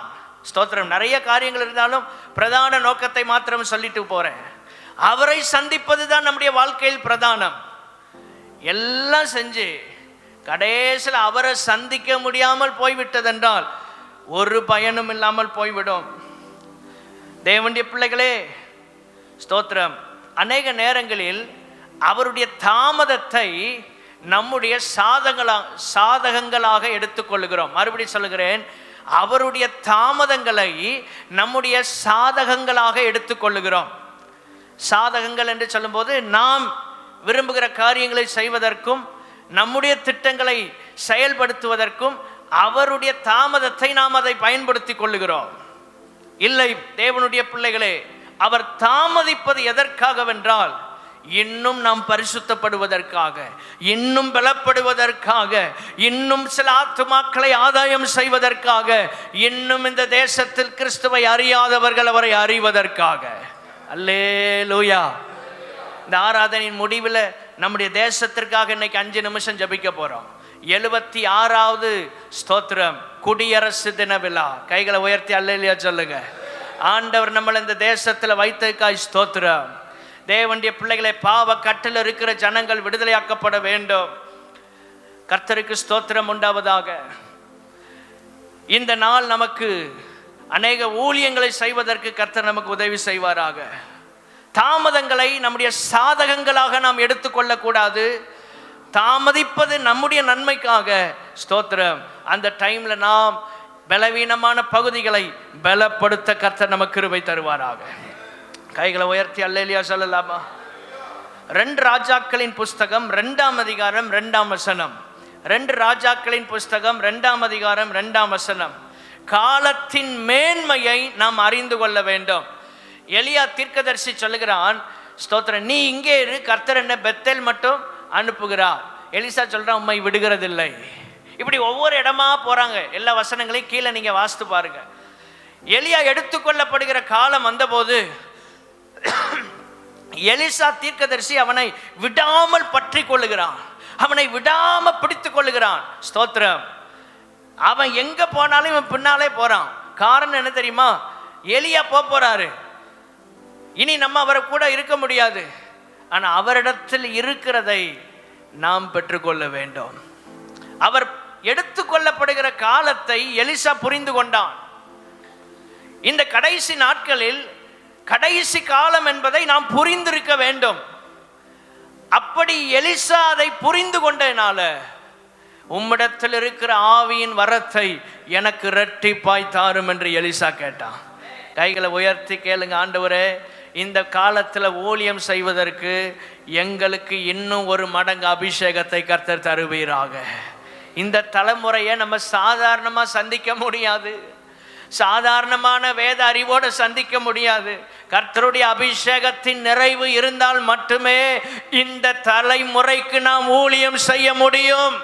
ஸ்தோத்திரம். நிறைய காரியங்கள் இருந்தாலும் பிரதான நோக்கத்தை மாத்திரம் சொல்லிட்டு போறேன். அவரை சந்திப்பது தான் நம்முடைய வாழ்க்கையில் பிரதானம். எல்லாம் செஞ்சு கடைசியில் அவரை சந்திக்க முடியாமல் போய்விட்டதென்றால் ஒரு பயனும் இல்லாமல் போய்விடும். தேவனுடைய பிள்ளைகளே, ஸ்தோத்திரம், அநேக நேரங்களில் அவருடைய தாமதத்தை நம்முடைய சாதகங்களாக எடுத்துக்கொள்கிறோம். மறுபடியும் சொல்லுகிறேன், அவருடைய தாமதங்களை நம்முடைய சாதகங்களாக எடுத்துக்கொள்ளுகிறோம். சாதகங்கள் என்று சொல்லும்போது நாம் விரும்புகிற காரியங்களை செய்வதற்கும் நம்முடைய திட்டங்களை செயல்படுத்துவதற்கும் அவருடைய தாமதத்தை நாம் அதை பயன்படுத்தி கொள்ளுகிறோம். இல்லை தேவனுடைய பிள்ளைகளே, அவர் தாமதிப்பது எதற்காகவென்றால் இன்னும் நாம் பரிசுத்தப்படுவதற்காக, இன்னும் பலப்படுவதற்காக, இன்னும் சில ஆத்துமாக்களை ஆதாயம் செய்வதற்காக, இன்னும் இந்த தேசத்தில் கிறிஸ்துவை அறியாதவர்கள் அவரை அறிவதற்காக. அல்லேலூயா. இந்த ஆராதனையின் முடிவில் நம்முடைய தேசத்திற்காக இன்னைக்கு 5 நிமிஷம் ஜபிக்க போறோம். 76வது ஸ்தோத்திரம், குடியரசு தின விழா. கைகளை உயர்த்தி அல்லேலூயா சொல்லுங்க. ஆண்டவர் நம்மளை இந்த தேசத்தில் வைத்ததுக்காய் ஸ்தோத்திரம். தேவனுடைய பிள்ளைகளை பாவ கட்டில் இருக்கிற ஜனங்கள் விடுதலையாக்கப்பட வேண்டும். கர்த்தருக்கு ஸ்தோத்திரம் உண்டாவதாக. இந்த நாள் நமக்கு அநேக ஊழியங்களை செய்வதற்கு கர்த்தர் நமக்கு உதவி செய்வாராக. தாமதங்களை நம்முடைய சாதகங்களாக நாம் எடுத்துக்கொள்ளக்கூடாது. தாமதிப்பது நம்முடைய நன்மைக்காக. ஸ்தோத்திரம். அந்த டைம்ல நாம் பலவீனமான பகுதிகளை பலப்படுத்த கர்த்தர் நமக்கு கிருபை தருவாராக. கைகளை உயர்த்தி அல்லேலூயா சொல்லலாமா? 2 ராஜாக்களின் புஸ்தகம் 2ஆம் அதிகாரம் 2ஆம் வசனம். 2 ராஜாக்களின் புஸ்தகம் 2ஆம் அதிகாரம் 2ஆம் வசனம். காலத்தின் மேன்மையை நாம் அறிந்து கொள்ள வேண்டும். எலியா தீர்க்கதரிசி சொல்லுகிறான், ஸ்தோத்திரம், நீ இங்கே இரு, கர்த்தர் என்ன பெத்தேல் மட்டும் அனுப்புகிறார். எலிசா சொல்றான், உம்மை விடுகிறதில்லை. இப்படி ஒவ்வொரு இடமா போறாங்க. எல்லா வசனங்களையும் கீழே நீங்க வாசித்து பாருங்க. எலியா எடுத்துக்கொள்ளப்படுகிற காலம் வந்தபோது எலிசா தீர்க்கதரிசி அவனை விடாமல் பற்றி கொள்ளுகிறான், அவனை விடாம பிடித்துக் கொள்ளுகிறான். ஸ்தோத்திரம். அவன் எங்க போனாலும் இவன் பின்னாலே போறான். காரணம் என்ன தெரியுமா? எலியா போறாரு, இனி நம்ம அவரை கூட இருக்க முடியாது. ஆனா அவரிடத்தில் இருக்கிறதை நாம் பெற்றுக்கொள்ள வேண்டும். அவர் எடுத்துக்கொள்ளப்படுகிற காலத்தை எலிசா புரிந்து கொண்டான். இந்த கடைசி நாட்களில் கடைசி காலம் என்பதை நாம் புரிந்திருக்க வேண்டும். அப்படி எலிசா அதை புரிந்து கொண்டனால உம்மிடத்தில் இருக்கிற ஆவியின் வரத்தை எனக்கு இரட்டிப்பாய் தாரும் என்று எலிசா கேட்டான். கைகளை உயர்த்தி கேளுங்க. ஆண்டவரே, இந்த காலத்தில் ஊழியம் செய்வதற்கு எங்களுக்கு இன்னும் 1 மடங்கு அபிஷேகத்தை கர்த்தர் தருவீராக. இந்த தலைமுறையை நம்ம சாதாரணமாக சந்திக்க முடியாது. சாதாரணமான வேத அறிவோடு சந்திக்க முடியாது. கர்த்தருடைய அபிஷேகத்தின் நிறைவு இருந்தால் மட்டுமே இந்த தலைமுறைக்கு நாம் ஊழியம் செய்ய முடியும்.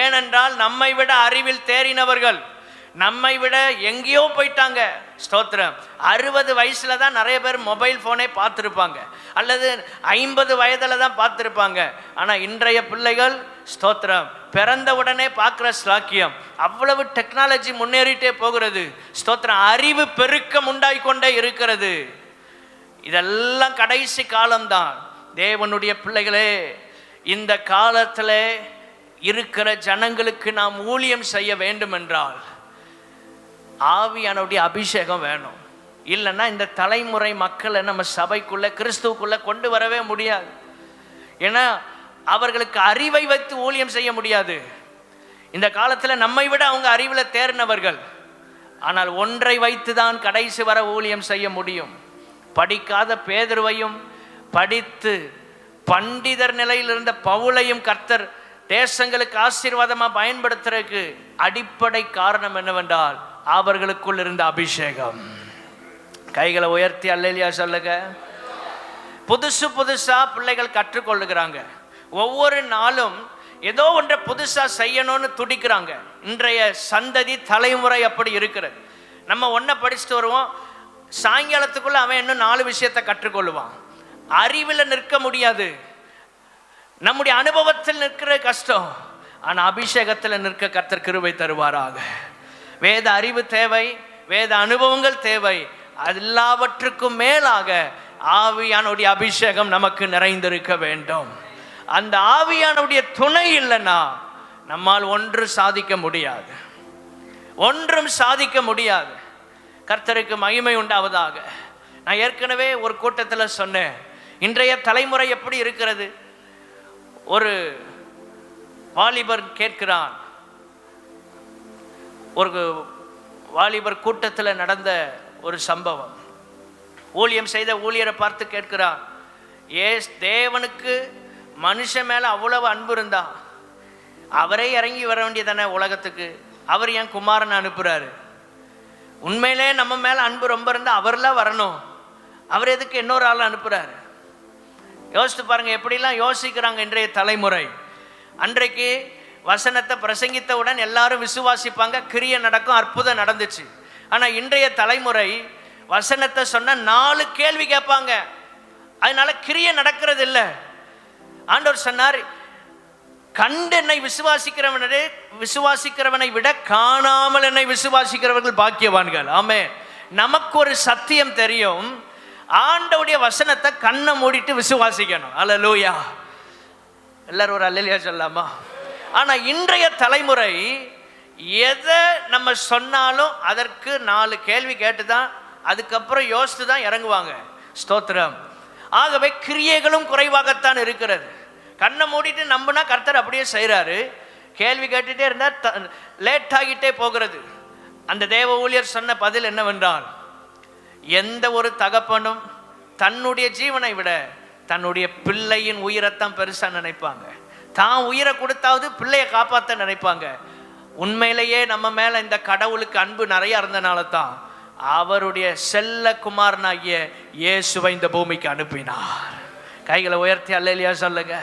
ஏனென்றால் நம்மை விட அறிவில் தேறினவர்கள் நம்மை விட எங்கேயோ போயிட்டாங்க. ஸ்தோத்திரம். 60 வயசுல தான் நிறைய பேர் மொபைல் போனே பார்த்துருப்பாங்க, அல்லது 50 வயதுல தான் பார்த்துருப்பாங்க. ஆனா இன்றைய பிள்ளைகள் ஸ்தோத்திரம் பிறந்த உடனே பார்க்குற ஸ்லாக்கியம். அவ்வளவு டெக்னாலஜி முன்னேறிட்டே போகிறது. ஸ்தோத்திரம். அறிவு பெருக்கம் உண்டாய்கொண்டே இருக்கிறது. இதெல்லாம் கடைசி காலம்தான். தேவனுடைய பிள்ளைகளே, இந்த காலத்தில் இருக்கிற ஜனங்களுக்கு நாம் ஊழியம் செய்ய வேண்டும் என்றால் ஆவியானுடைய அபிஷேகம் வேணும். இல்லைன்னா இந்த தலைமுறை மக்களை நம்ம சபைக்குள்ள கிறிஸ்துவுக்குள்ள கொண்டு வரவே முடியாது. ஏன்னா அவர்களுக்கு அறிவை வைத்து ஊழியம் செய்ய முடியாது. இந்த காலத்தில் நம்மை விட அவங்க அறிவில் தேர்ந்தவர்கள். ஆனால் ஒன்றை வைத்து தான் கடைசி வர ஊழியம் செய்ய முடியும். படிக்காத பேதுருவையும் படித்து பண்டிதர் நிலையில் இருந்த பவுலையும் கர்த்தர் தேசங்களுக்கு ஆசீர்வாதமாக பயன்படுத்துறதுக்கு அடிப்படை காரணம் என்னவென்றால் அவர்களுக்குள் இருந்த அபிஷேகம். கைகளை உயர்த்தி அல்லேலூயா சொல்லுங்க. புதுசு புதுசா பிள்ளைகள் கற்றுக்கொள்ளுகிறாங்க. ஒவ்வொரு நாளும் ஏதோ ஒன்றை புதுசா செய்யணும்னு துடிக்கிறாங்க. இன்றைய சந்ததி தலைமுறை அப்படி இருக்கிறது. நம்ம ஒன்றை படிச்சுட்டு வருவோம், சாயங்காலத்துக்குள்ள அவன் இன்னும் 4 விஷயத்தை கற்றுக்கொள்ளுவான். அறிவில் நிற்க முடியாது. நம்முடைய அனுபவத்தில் நிற்கிற கஷ்டம். ஆனால் அபிஷேகத்தில் நிற்க கர்த்தர் கிருபை தருவாராக. வேத அறிவு தேவை, வேத அனுபவங்கள் தேவை. எல்லாவற்றுக்கும் மேலாக ஆவியானுடைய அபிஷேகம் நமக்கு நிறைந்திருக்க வேண்டும். அந்த ஆவியானுடைய துணை இல்லைன்னா நம்மால் ஒன்று சாதிக்க முடியாது, ஒன்றும் சாதிக்க முடியாது. கர்த்தருக்கு மகிமை உண்டாவதாக. நான் ஏற்கனவே ஒரு கூட்டத்தில் சொன்னேன், இன்றைய தலைமுறை எப்படி இருக்கிறது. ஒரு வாலிபர் கேட்கிறான், ஒரு வாலிபர் கூட்டத்தில் நடந்த ஒரு சம்பவம். ஊழியம் செய்த ஊழியரை பார்த்து கேட்கிறான், தேவனுக்கு மனுஷன் மேலே அவ்வளவு அன்பு இருந்தா அவரே இறங்கி வர வேண்டியதானே உலகத்துக்கு, அவர் ஏன் குமாரனை அனுப்புகிறாரு? உண்மையிலே நம்ம மேலே அன்பு ரொம்ப இருந்தால் அவர்லாம் வரணும், அவர் எதுக்கு இன்னொரு ஆள் அனுப்புகிறாரு? யோசித்து பாருங்கள், எப்படிலாம் யோசிக்கிறாங்க இன்றைய தலைமுறை. அன்றைக்கு வசனத்தை பிரசங்கித்தவுடன் எல்லாரும் விசுவாசிப்பாங்க, கிரியை நடக்கும், அற்புதம் நடந்துச்சு. ஆனால் இன்றைய தலைமுறை வசனத்தை சொன்ன 4 கேள்வி கேட்பாங்க, அதனால கிரியை நடக்கிறது இல்லை. ஆண்டவர் சொன்னார், கண்டு என்னை விசுவாசிக்கிறவனை விட காணாமல் என்னை விசுவாசிக்கிறவர்கள் பாக்கியவான்கள். ஆமென். நமக்கு ஒரு சத்தியம் தெரியும், ஆண்டவருடைய வசனத்தை கண்ணை மூடிட்டு விசுவாசிக்கணும். அல்லேலூயா. எல்லாரும் ஒரு அல்லேலூயா சொல்லாமா? ஆனா இன்றைய தலைமுறை எதை நம்ம சொன்னாலும் அதற்கு 4 கேள்வி கேட்டுதான் அதுக்கப்புறம் யோசித்து தான் இறங்குவாங்க. ஸ்தோத்திரம். ஆகவே கிரியைகளும் குறைவாகத்தான் இருக்கிறது. கண்ணை மூடிட்டு நம்பினா கர்த்தர் அப்படியே செய்கிறாரு, கேள்வி கேட்டுட்டே இருந்தால் லேட் ஆகிட்டே போகிறது. அந்த தேவ ஊழியர் சொன்ன பதில் என்னவென்றால், எந்த ஒரு தகப்பனும் தன்னுடைய ஜீவனை விட தன்னுடைய பிள்ளையின் உயிரைத்தான் பெருசாக நினைப்பாங்க. தான் உயிரை கொடுத்தாவது பிள்ளையை காப்பாற்ற நினைப்பாங்க. உண்மையிலேயே நம்ம மேலே இந்த கடவுளுக்கு அன்பு நிறையா இருந்தனால தான் அவருடைய செல்ல குமாரனாகிய இயேசுவை இந்த பூமிக்கு அனுப்பினார். கைகளை உயர்த்தி அல்லேலூயா சொல்லுங்க.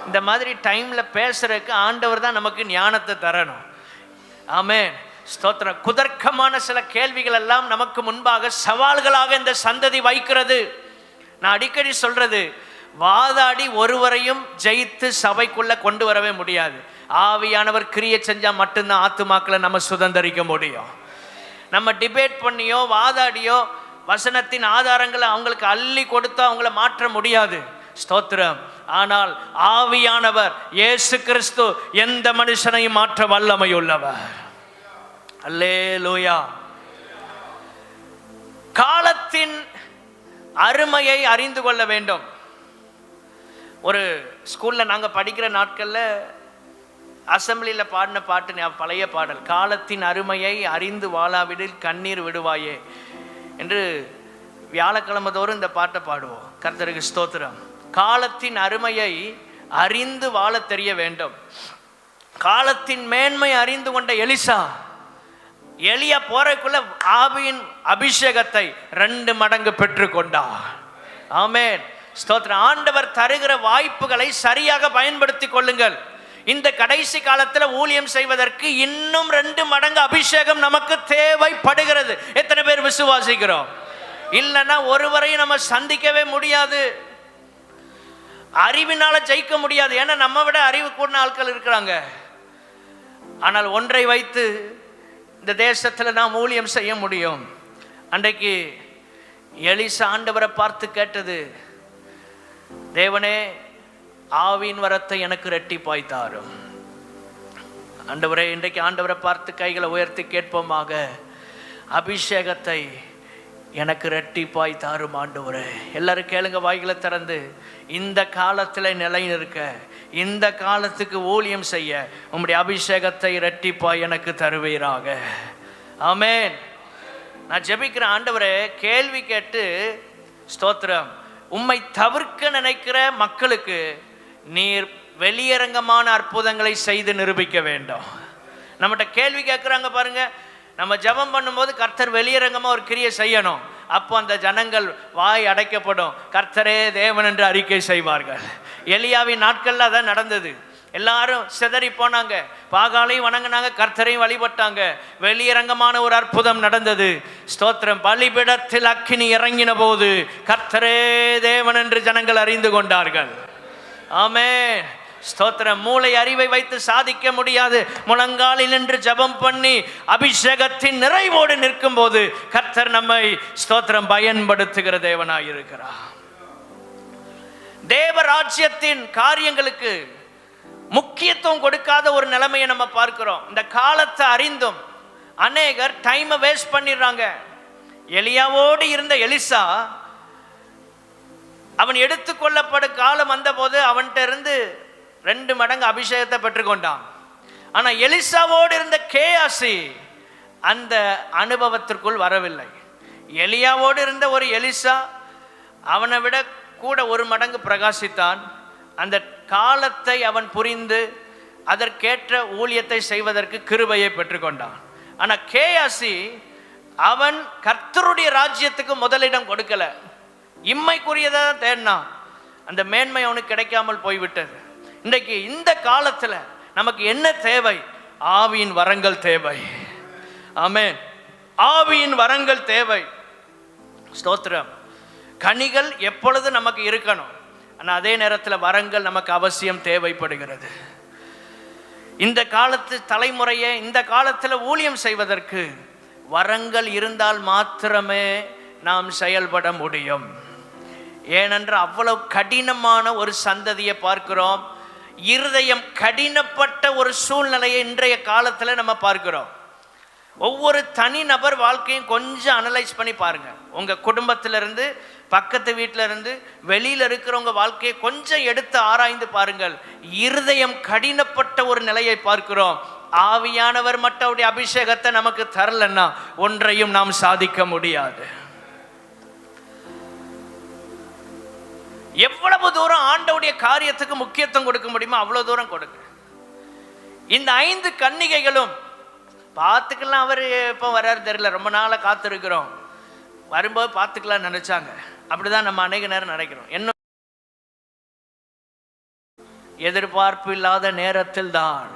இந்த மாதிரி டைமில் பேசுறதுக்கு ஆண்டவர் தான் நமக்கு ஞானத்தை தரணும். ஆமென். ஸ்தோத்திரம். குதர்க்கமான சில கேள்விகள் எல்லாம் நமக்கு முன்பாக சவால்களாக இந்த சந்ததி வைக்கிறது. நான் அடிக்கடி சொல்றது, வாதாடி ஒருவரையும் ஜெயித்து சபைக்குள்ள கொண்டு வரவே முடியாது. ஆவியானவர் கிரியை செஞ்சா மட்டும்தான் ஆத்துமாக்களை நம்ம சுதந்தரிக்க முடியும். நம்ம டிபேட் பண்ணியோ வாதாடியோ வசனத்தின் ஆதாரங்களை அவங்களுக்கு அள்ளி கொடுத்தா அவங்கள மாற்ற முடியாது. ஸ்தோத்திரம். ஆனால் ஆவியானவர் இயேசு கிறிஸ்து எந்த மனுஷனையும் மாற்ற வல்லமை உள்ளவர். அல்லேலூயா. காலத்தின் அருமையை அறிந்து கொள்ள வேண்டும். ஒரு ஸ்கூலில் நாங்கள் படிக்கிற நாட்களில் அசம்பிளியில் பாடின பாட்டு, பழைய பாடல், காலத்தின் அருமையை அறிந்து வாழாவிடில் கண்ணீர் விடுவாயே என்று வியாழக்கிழமை தோறும் இந்த பாட்டை பாடுவோம். கர்த்தருக்கு ஸ்தோத்திரம். காலத்தின் அருமையை அறிந்து வாழ தெரிய வேண்டும். காலத்தின் மேன்மை அறிந்து கொண்ட எலியா போறதுக்குள்ள ஆவியின் அபிஷேகத்தை 2 மடங்கு பெற்று கொண்டார். ஆமென். ஸ்தோத்திரம். ஆண்டவர் தருகிற வாய்ப்புகளை சரியாக பயன்படுத்திக் கொள்ளுங்கள். இந்த கடைசி காலத்தில் ஊழியம் செய்வதற்கு இன்னும் 2 மடங்கு அபிஷேகம் நமக்கு தேவைப்படுகிறது. எத்தனை பேர் விசுவாசிக்கிறோம்? இல்லைன்னா ஒருவரையும் நம்ம சந்திக்கவே முடியாது, அறிவினால ஜெயிக்க முடியாது. ஏன்னா நம்ம விட அறிவு கூடின ஆட்கள் இருக்கிறாங்க. ஆனால் ஒன்றை வைத்து இந்த தேசத்தில் நாம் ஊழியம் செய்ய முடியும். அன்றைக்கு எலிசா ஆண்டவரை பார்த்து கேட்டது, தேவனே ஆவியின் வரத்தை எனக்கு இரட்டிப்பாய் தாரும். ஆண்டவரே, இன்றைக்கு ஆண்டவரை பார்த்து கைகளை உயர்த்தி கேட்போமாக, அபிஷேகத்தை எனக்கு இரட்டிப்பாய் தாரும் ஆண்டவரே. எல்லாரும் கேளுங்க, வாய்களை திறந்து. இந்த காலத்தில் நிலை நிற்க, இந்த காலத்துக்கு ஊழியம் செய்ய உம்முடைய அபிஷேகத்தை இரட்டிப்பாய் எனக்கு தருவீராக. ஆமென். நான் ஜெபிக்கிற ஆண்டவரே, கேள்வி கேட்டு ஸ்தோத்திரம், உம்மை தவிர்க்க நினைக்கிற மக்களுக்கு நீர் வெளியரங்கமான அற்புதங்களை செய்து நிரூபிக்க வேண்டும். நம்மகிட்ட கேள்வி கேட்குறாங்க பாருங்க. நம்ம ஜெபம் பண்ணும்போது கர்த்தர் வெளியரங்கமாக ஒரு கிரியை செய்யணும். அப்போ அந்த ஜனங்கள் வாய் அடைக்கப்படும், கர்த்தரே தேவன் என்று அறிக்கை செய்வார்கள். எலியாவின் நாட்களில் அதான் நடந்தது. எல்லாரும் சிதறி போனாங்க, பாகாலையும் வணங்கினாங்க, கர்த்தரையும் வழிபட்டாங்க. வெளியரங்கமான ஒரு அற்புதம் நடந்தது. ஸ்தோத்திரம். பலிபீடத்தில் அக்கினி இறங்கின போது கர்த்தரே தேவன் என்று ஜனங்கள் அறிந்து கொண்டார்கள். ஆமென். ஸ்தோத்திரம். மூளை அறிவை வைத்து சாதிக்க முடியாது. முழங்காலில் நின்று ஜெபம் பண்ணி அபிஷேகத்தின் நிறைவோடு நிற்கும் போது கர்த்தர் நம்மை ஸ்தோத்திரம் பயன்படுத்துகிற தேவனாய் இருக்கிறார். தேவராஜ்யத்தின் காரியங்களுக்கு முக்கியத்துவம் கொடுக்காத ஒரு நிலைமையை நம்ம பார்க்கிறோம். இந்த காலத்தை அறிந்தும் அநேகர் டைமை வேஸ்ட் பண்ணிடுறாங்க. எலியாவோடு இருந்த எலிசா, அவன் எடுத்துக்கொள்ளப்படும் காலம் வந்த போது அவன்கிட்ட இருந்து 2 மடங்கு அபிஷேகத்தை பெற்றுக்கொண்டான். ஆனா எலிசாவோடு இருந்த கேயாசி அந்த அனுபவத்திற்குள் வரவில்லை. எலியாவோடு இருந்த ஒரு எலிசா அவனை விட கூட 1 மடங்கு பிரகாசித்தான். அந்த காலத்தை அவன் புரிந்து அதற்கேற்ற ஊழியத்தை செய்வதற்கு கிருபையை பெற்றுக்கொண்டான். ஆனால் கேயாசி அவன் கர்த்தருடைய ராஜ்யத்துக்கு முதலிடம் கொடுக்கல, இம்மைக்குரியதை தான் தேடினான். அந்த மேன்மை அவனுக்கு கிடைக்காமல் போய்விட்டது. இன்றைக்கு இந்த காலத்தில் நமக்கு என்ன தேவை? ஆவியின் வரங்கள் தேவை. ஆமென். ஆவியின் வரங்கள் தேவை. ஸ்தோத்திரம். கனிகள் எப்பொழுது நமக்கு இருக்கணும், ஆனால் அதே நேரத்தில் வரங்கள் நமக்கு அவசியம் தேவைப்படுகிறது. இந்த காலத்து தலைமுறையை இந்த காலத்தில் ஊழியம் செய்வதற்கு வரங்கள் இருந்தால் மாத்திரமே நாம் செயல்பட முடியும். ஏனென்றால் அவ்வளவு கடினமான ஒரு சந்ததியை பார்க்கிறோம். இருதயம் கடினப்பட்ட ஒரு சூழ்நிலையை இன்றைய காலத்தில் நம்ம பார்க்கிறோம். ஒவ்வொரு தனிநபர் வாழ்க்கையும் கொஞ்சம் அனலைஸ் பண்ணி பாருங்க. உங்கள் குடும்பத்திலிருந்து, பக்கத்து வீட்டிலிருந்து, வெளியில் இருக்கிறவங்க வாழ்க்கையை கொஞ்சம் எடுத்து ஆராய்ந்து பாருங்கள். இருதயம் கடினப்பட்ட ஒரு நிலையை பார்க்கிறோம். ஆவியானவர் மட்டும் அவருடைய அபிஷேகத்தை நமக்கு தரலன்னா ஒன்றையும் நாம் சாதிக்க முடியாது. எவ்வளவு தூரம் ஆண்டவருடைய காரியத்துக்கு முக்கியத்துவம் கொடுக்க முடியுமோ அவ்வளவு தூரம் கொடுங்க. இந்த 5 கன்னிகைகளும் பார்த்துக்கலாம், அவர் எப்போ வர்றாரு தெரியல, ரொம்ப நாளாக காத்திருக்கிறோம், வரும்போது பார்த்துக்கலாம் நினைச்சாங்க. அப்படிதான் நம்ம அநேக நேரம் நினைக்கிறோம். என்ன எதிர்பார்ப்பு இல்லாத நேரத்தில் தான்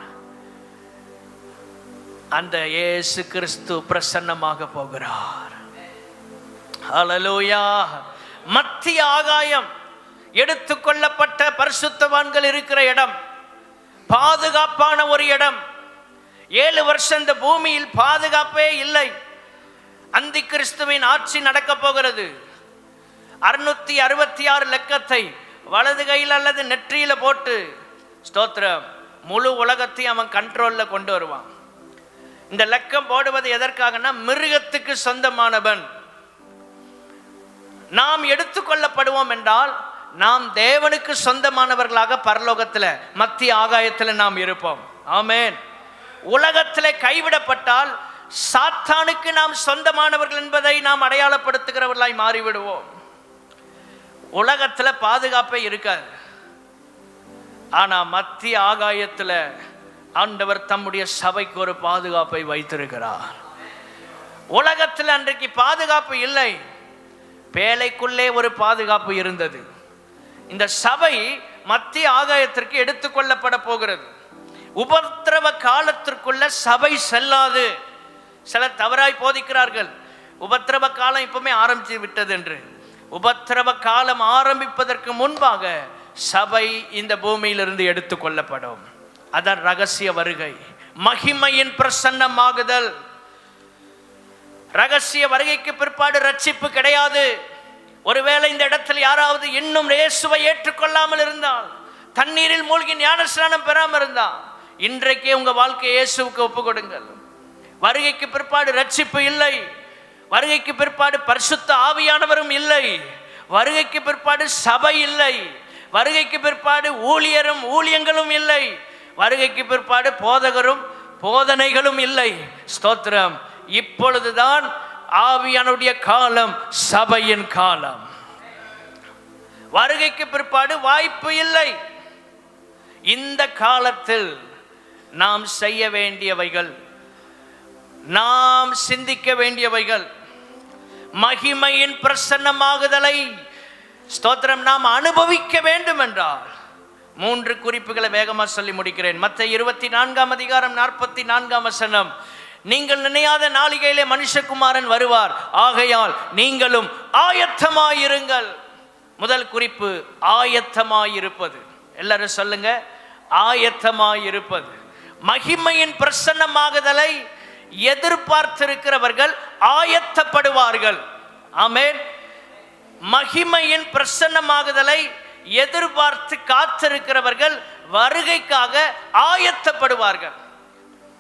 அந்த இயேசு கிறிஸ்து பிரசன்னமாக போகிறார். ஹல்லேலூயா. மத்திய ஆகாயம் எடுத்துக்கொள்ளப்பட்ட பரிசுத்தவான்கள் இருக்கிற இடம், பாதுகாப்பான ஒரு இடம். 7 வருஷம் இந்த பூமியில் பாதுகாப்பே இல்லை. அந்தி கிறிஸ்துவின் ஆட்சி நடக்க போகிறது. 666 லக்கத்தை வலது கையில் அல்லது நெற்றியில போட்டு, ஸ்தோத்திரம், முழு உலகத்தையும் அவன் கண்ட்ரோல்ல கொண்டு வருவான். இந்த லக்கம் போடுவது எதற்காகனா, மிருகத்துக்கு சொந்தமானவன். நாம் எடுத்துக்கொள்ளப்படுவோம் என்றால் நாம் தேவனுக்கு சொந்தமானவர்களாக பரலோகத்தில் மத்திய ஆகாயத்தில் நாம் இருப்போம். ஆமென். உலகத்தில் கைவிடப்பட்டால் சாத்தானுக்கு நாம் சொந்தமானவர்கள் என்பதை நாம் அடையாளப்படுத்துகிறவர்களாய் மாறிவிடுவோம். உலகத்தில் பாதுகாப்பே இருக்காது. ஆனால் மத்திய ஆகாயத்தில் ஆண்டவர் தம்முடைய சபைக்கு ஒரு பாதுகாப்பை வைத்திருக்கிறார். உலகத்தில் அன்றைக்கு பாதுகாப்பு இல்லை, பேழைக்குள்ளே ஒரு பாதுகாப்பு இருந்தது. இந்த சபை மத்திய ஆகாயத்திற்கு எடுத்துக்கொள்ளப்பட போகிறது. உபத்திரவ காலத்திற்குள்ள சபை செல்லாது. சிலர் தவறாய் போதிக்கிறார்கள், உபத்திரவ காலம் இப்பவுமே ஆரம்பிச்சு விட்டது என்று. உபத்திரவ காலம் ஆரம்பிப்பதற்கு முன்பாக சபை இந்த பூமியிலிருந்து எடுத்துக்கொள்ளப்படும். அதன் ரகசிய வருகை, மகிமையின் பிரசன்னமாகுதல். ரகசிய வருகைக்கு பிற்பாடு ரட்சிப்பு கிடையாது. ஒருவேளை இந்த இடத்தில் யாராவது இன்னும் இயேசுவை ஏற்றுக்கொள்ளாமல் இருந்தால், தண்ணீரில் மூழ்கி ஞானஸ்நானம் பெறாமல் இருந்தால், இன்றைக்கே உங்க வாழ்க்கையை இயேசுவுக்கு ஒப்பு கொடுங்கள். வருகைக்கு பிற்பாடு ரட்சிப்பு இல்லை. வருகைக்கு பிற்பாடு பரிசுத்த ஆவியானவரும் இல்லை. வருகைக்கு பிற்பாடு சபை இல்லை. வருகைக்கு பிற்பாடு ஊழியரும் ஊழியங்களும் இல்லை. வருகைக்கு பிற்பாடு போதகரும் போதனைகளும் இல்லை. ஸ்தோத்திரம். இப்பொழுதுதான் ஆவியானுடைய காலம், சபையின் காலம். வருகைக்கு பிற்பாடு வாய்ப்பு இல்லை. இந்த காலத்தில் நாம் செய்ய வேண்டியவைகள், நாம் சிந்திக்க வேண்டியவைகள், மகிமையின் பிரசன்னமாகுதலை, ஸ்தோத்திரம், நாம் அனுபவிக்க வேண்டும் என்றால் 3 குறிப்புகளை வேகமாக சொல்லி முடிக்கிறேன். மத்தேயு 24ஆம் அதிகாரம் 44ஆம் வசனம், நீங்கள் நினையாத நாளிகையிலே மனுஷகுமாரன் வருவார், ஆகையால் நீங்களும் ஆயத்தமாயிருங்கள். முதல் குறிப்பு ஆயத்தமாயிருப்பது. எல்லாரும் சொல்லுங்க, ஆயத்தமாயிருப்பது. மகிமையின் பிரசன்னமாகுதலை எதிர்பார்த்திருக்கிறவர்கள் ஆயத்தப்படுவார்கள். ஆமென். மகிமையின் பிரசன்னமாகுதலை எதிர்பார்த்து காத்திருக்கிறவர்கள் வருகைக்காக ஆயத்தப்படுவார்கள்.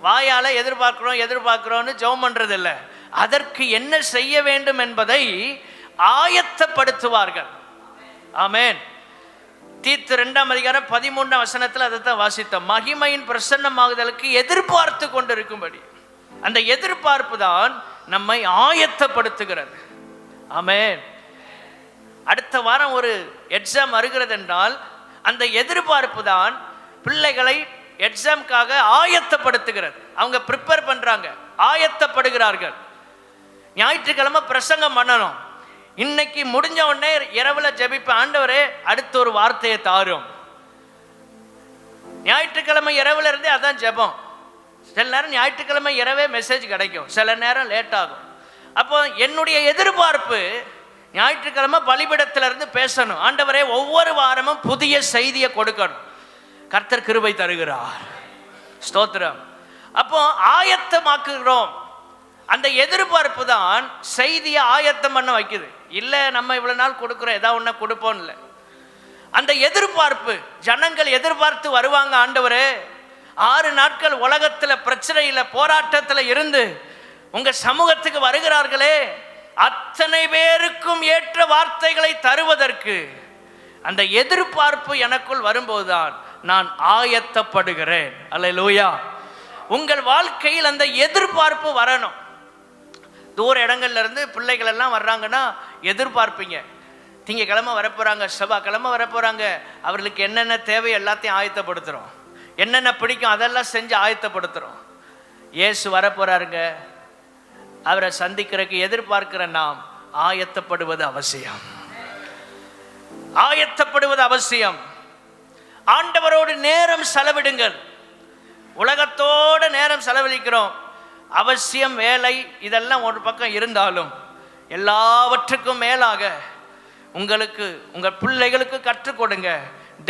வாயால எதிர்பார்க்கிறோம்னு ஜெபம் பண்றது இல்லை, அதற்கு என்ன செய்ய வேண்டும் என்பதை ஆயத்தப்படுத்துவார்கள். ஆமென். தீத்து 2ஆம் அதிகாரம் 13ஆம் வசனத்தில் அதைத்தான் வாசித்தோம். மகிமையின் பிரசன்னமாகுதலுக்கு எதிர்பார்த்து கொண்டிருக்கும்படி அந்த எதிர்பார்ப்பு தான் நம்மை ஆயத்தப்படுத்துகிறது. ஆமென். அடுத்த வாரம் ஒரு எக்ஸாம் வருகிறது என்றால் அந்த எதிர்பார்ப்பு தான் பிள்ளைகளை எக்ஸாம்காக ஆயத்தப்படுத்துகிறது. அவங்க ப்ரிப்பேர் பண்றாங்க, ஆயத்தப்படுகிறார்கள். ஞாயிற்றுக்கிழமை பிரசங்கம் பண்ணணும். இன்னைக்கு முடிஞ்ச உடனே இரவுல ஜெபிப்ப, ஆண்டவரே அடுத்த ஒரு வார்த்தையை தாரும். ஞாயிற்றுக்கிழமை இரவுல இருந்தே அதான் ஜெபம். சில நேரம் ஞாயிற்றுக்கிழமை இரவே மெசேஜ் கிடைக்கும், சில நேரம் லேட் ஆகும். அப்போ என்னுடைய எதிர்பார்ப்பு ஞாயிற்றுக்கிழமை பலிபீடத்திலிருந்து பேசணும். ஆண்டவரே ஒவ்வொரு வாரமும் புதிய செய்தியை கொடுக்கணும். கர்த்தர் கிருபை தருகிறார். ஸ்தோத்திரம். அப்போ ஆயத்தமாக்குகிறோம். அந்த எதிர்பார்ப்பு தான் செய்தியை ஆயத்தம் பண்ண வைக்குது. இல்லை நம்ம இவ்வளவு நாள் கொடுக்குறோம், ஏதாவது ஒன்று கொடுப்போம் இல்லை. அந்த எதிர்பார்ப்பு, ஜனங்கள் எதிர்பார்த்து வருவாங்க. ஆண்டவரே 6 நாட்கள் உலகத்தில் பிரச்சனையில் போராட்டத்தில் இருந்து உங்க சமூகத்துக்கு வருகிறார்களே, அத்தனை பேருக்கும் ஏற்ற வார்த்தைகளை தருவதற்கு அந்த எதிர்பார்ப்பு எனக்குள் வரும்போதுதான் நான் ஆயத்தப்படுகிறேன். அல்லேலூயா. உங்கள் வாழ்க்கையில் அந்த எதிர்பார்ப்பு வரணும். தூர இடங்கள்ல இருந்து பிள்ளைகள் எல்லாம் வர்றாங்கன்னா எதிர்பார்ப்பீங்க. திங்கக்கிழமை வரப்போறாங்க, செவ்வாய்க்கிழமை வரப்போறாங்க, அவர்களுக்கு என்னென்ன தேவை எல்லாத்தையும் ஆயத்தப்படுத்துறோம். என்னென்ன பிடிக்கும் அதெல்லாம் செஞ்சு ஆயத்தப்படுத்துறோம். இயேசு வரப்போறாருங்க, அவரை சந்திக்கிறதுக்கு எதிர்பார்க்கிற நாம் ஆயத்தப்படுவது அவசியம். ஆயத்தப்படுவது அவசியம். ஆண்டவரோடு நேரம் செலவிடுங்கள். உலகத்தோட நேரம் செலவழிக்கிறோம். அவசியம் வேலை இதெல்லாம் ஒரு பக்கம் இருந்தாலும் எல்லாவற்றுக்கும் மேலாக உங்களுக்கு உங்கள் பிள்ளைகளுக்கு கற்றுக் கொடுங்க,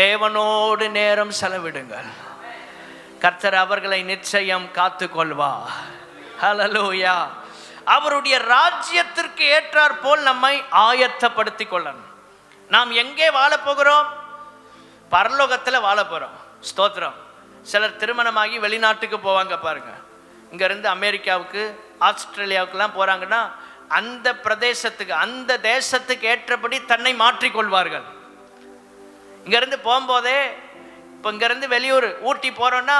தேவனோடு நேரம் செலவிடுங்கள். கர்த்தர் அவர்களை நிச்சயம் காத்து கொள்வார். ஹல்லேலூயா. அவருடைய ராஜ்யத்திற்கு ஏற்றாற் போல் நம்மை ஆயத்தப்படுத்தி கொள்ளணும். நாம் எங்கே வாழ போகிறோம்? பரலோகத்தில் வாழ போகிறோம். ஸ்தோத்திரம். சிலர் திருமணமாகி வெளிநாட்டுக்கு போவாங்க பாருங்க. இங்கேருந்து அமெரிக்காவுக்கு, ஆஸ்திரேலியாவுக்குலாம் போகிறாங்கன்னா அந்த பிரதேசத்துக்கு, அந்த தேசத்துக்கு ஏற்றபடி தன்னை மாற்றிக்கொள்வார்கள். இங்கேருந்து போகும்போதே, இப்போ இங்கேருந்து வெளியூர் ஊட்டி போகிறோன்னா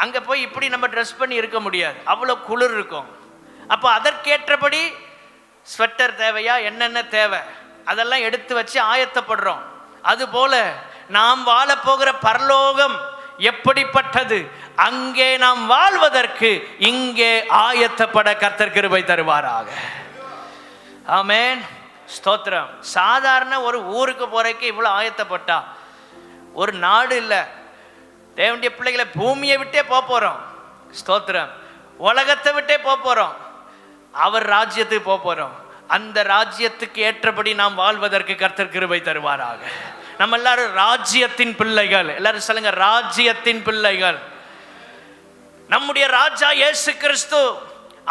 அங்கே போய் இப்படி நம்ம ட்ரெஸ் பண்ணி இருக்க முடியாது, அவ்வளோ குளிர் இருக்கும். அப்போ அதற்கேற்றபடி ஸ்வெட்டர் தேவையா, என்னென்ன தேவை அதெல்லாம் எடுத்து வச்சு ஆயத்தப்படுறோம். அதுபோல நாம் வாழ போகிற பரலோகம் எப்படிப்பட்டது, அங்கே நாம் வாழ்வதற்கு இங்கே ஆயத்தப்பட கர்த்தர் கிருபை தருவாராக. ஆமென். ஸ்தோத்திரம். சாதாரண ஒரு ஊருக்கு போறதுக்கு இவ்வளோ ஆயத்தப்பட்டா ஒரு நாடு இல்லை. தேவனுடைய பிள்ளைகளை பூமியை விட்டே போறோம். ஸ்தோத்திரம். உலகத்தை விட்டே போறோம். அவர் ராஜ்யத்துக்கு போறோம். அந்த ராஜ்யத்துக்கு ஏற்றபடி நாம் வாழ்வதற்கு கர்த்தர் கிருபை தருவாராக. நம்ம எல்லாரும் ராஜ்யத்தின் பிள்ளைகள். எல்லாரும் சொல்லுங்க, ராஜ்யத்தின் பிள்ளைகள். நம்முடைய ராஜா இயேசு கிறிஸ்து,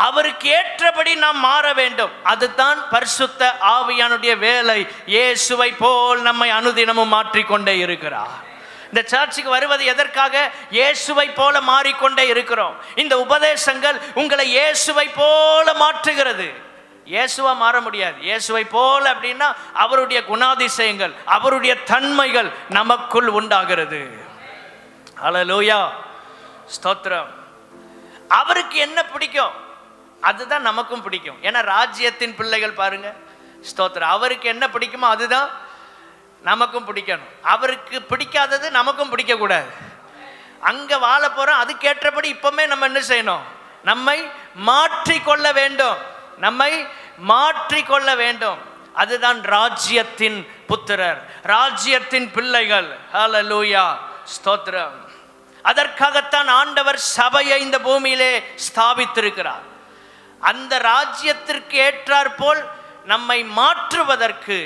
அவருக்கு ஏற்றபடி நாம் மாற வேண்டும். அதுதான் பரிசுத்த ஆவியானுடைய வேலை. இயேசுவை போல் நம்மை அனுதினமும் மாற்றிக்கொண்டே இருக்கிறார். இந்த சர்ச்சுக்கு வருவது எதற்காக? இயேசுவை போல மாறிக்கொண்டே இருக்கிறோம். இந்த உபதேசங்கள் உங்களை இயேசுவை போல மாற்றுகிறது. இயேசுவா மாற முடியாது. இயேசுவை போல அப்படின்னா அவருடைய குணாதிசயங்கள், அவருடைய தன்மைகள் நமக்குள் உண்டாகிறது. ஹல்லேலூயா. ஸ்தோத்திரம். அவருக்கு என்ன பிடிக்கும் அதுதான் நமக்கும் பிடிக்கும். ஏன்னா ராஜ்யத்தின் பிள்ளைகள் பாருங்க. ஸ்தோத்திரம். அவருக்கு என்ன பிடிக்குமோ அதுதான் நமக்கும் பிடிக்கணும். அவருக்கு பிடிக்காதது நமக்கும் பிடிக்க கூடாது. அங்க வாழ போறோம், அதுக்கேற்றபடி இப்பவுமே நம்ம என்ன செய்யணும்? நம்மை மாற்றிக்கொள்ள வேண்டும். நம்மை மாற்றிக்கொள்ள வேண்டும். அதுதான் ராஜ்யத்தின் புத்திரர், ராஜ்யத்தின் பிள்ளைகள். ஹல்லேலூயா. ஸ்தோத்திரம். அதற்காகத்தான் ஆண்டவர் சபையை இந்த பூமியிலே ஸ்தாபித்திருக்கிறார். அந்த ராஜ்யத்திற்கு ஏற்றாற்போல் நம்மை மாற்றுவதற்கு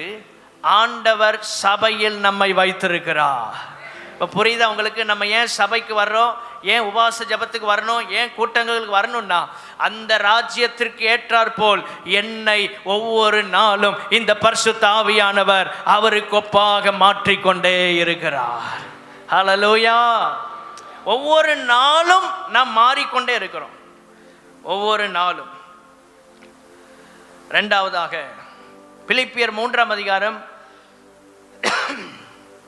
ஆண்டவர் சபையில் நம்மை வைத்திருக்கிறார். இப்போ புரியுதா உங்களுக்கு? நம்ம ஏன் சபைக்கு வர்றோம், ஏன் உபவாச ஜபத்துக்கு வரணும், ஏன் கூட்டங்களுக்கு வரணும்னா, அந்த ராஜ்யத்திற்கு ஏற்றாற்போல் என்னை ஒவ்வொரு நாளும் இந்த பரிசுத்த ஆவியானவர் அவருக்கு ஒப்பாக மாற்றிக்கொண்டே இருக்கிறார். ஹல்லேலூயா. ஒவ்வொரு நாளும் நாம் மாறிக்கொண்டே இருக்கிறோம். ஒவ்வொரு நாளும். இரண்டாவதாக பிலிப்பியர் 3ஆம் அதிகாரம்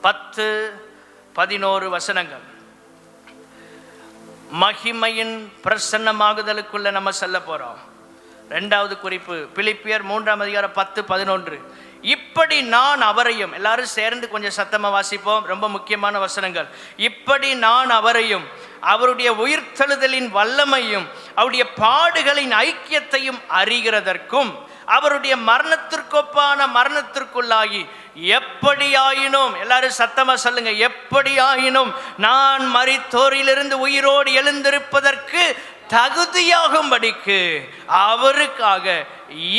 10-11 வசனங்கள். மகிமையின் பிரசன்னமாகுதலுக்குள்ள நம்ம செல்ல போறோம். இரண்டாவது குறிப்பு பிலிப்பியர் 3:10-11. இப்படி நான் அவரையும், எல்லாரும் சேர்ந்து கொஞ்சம் சத்தமா வாசிப்போம், ரொம்ப முக்கியமான வசனங்கள். இப்படி நான் அவரையும் அவருடைய உயிர்த்தெழுதலின் வல்லமையும் அவருடைய பாடுகளின் ஐக்கியத்தையும் அறிகிறதற்கும் அவருடைய மரணத்திற்கொப்பான மரணத்திற்குள்ளாகி எப்படியாயினும், எல்லாரும் சத்தமா சொல்லுங்க, எப்படியாயினும் நான் மரித்தோரிலிருந்து உயிரோடு எழுந்திருப்பதற்கு தகுதியாகும்படிக்கு அவருக்காக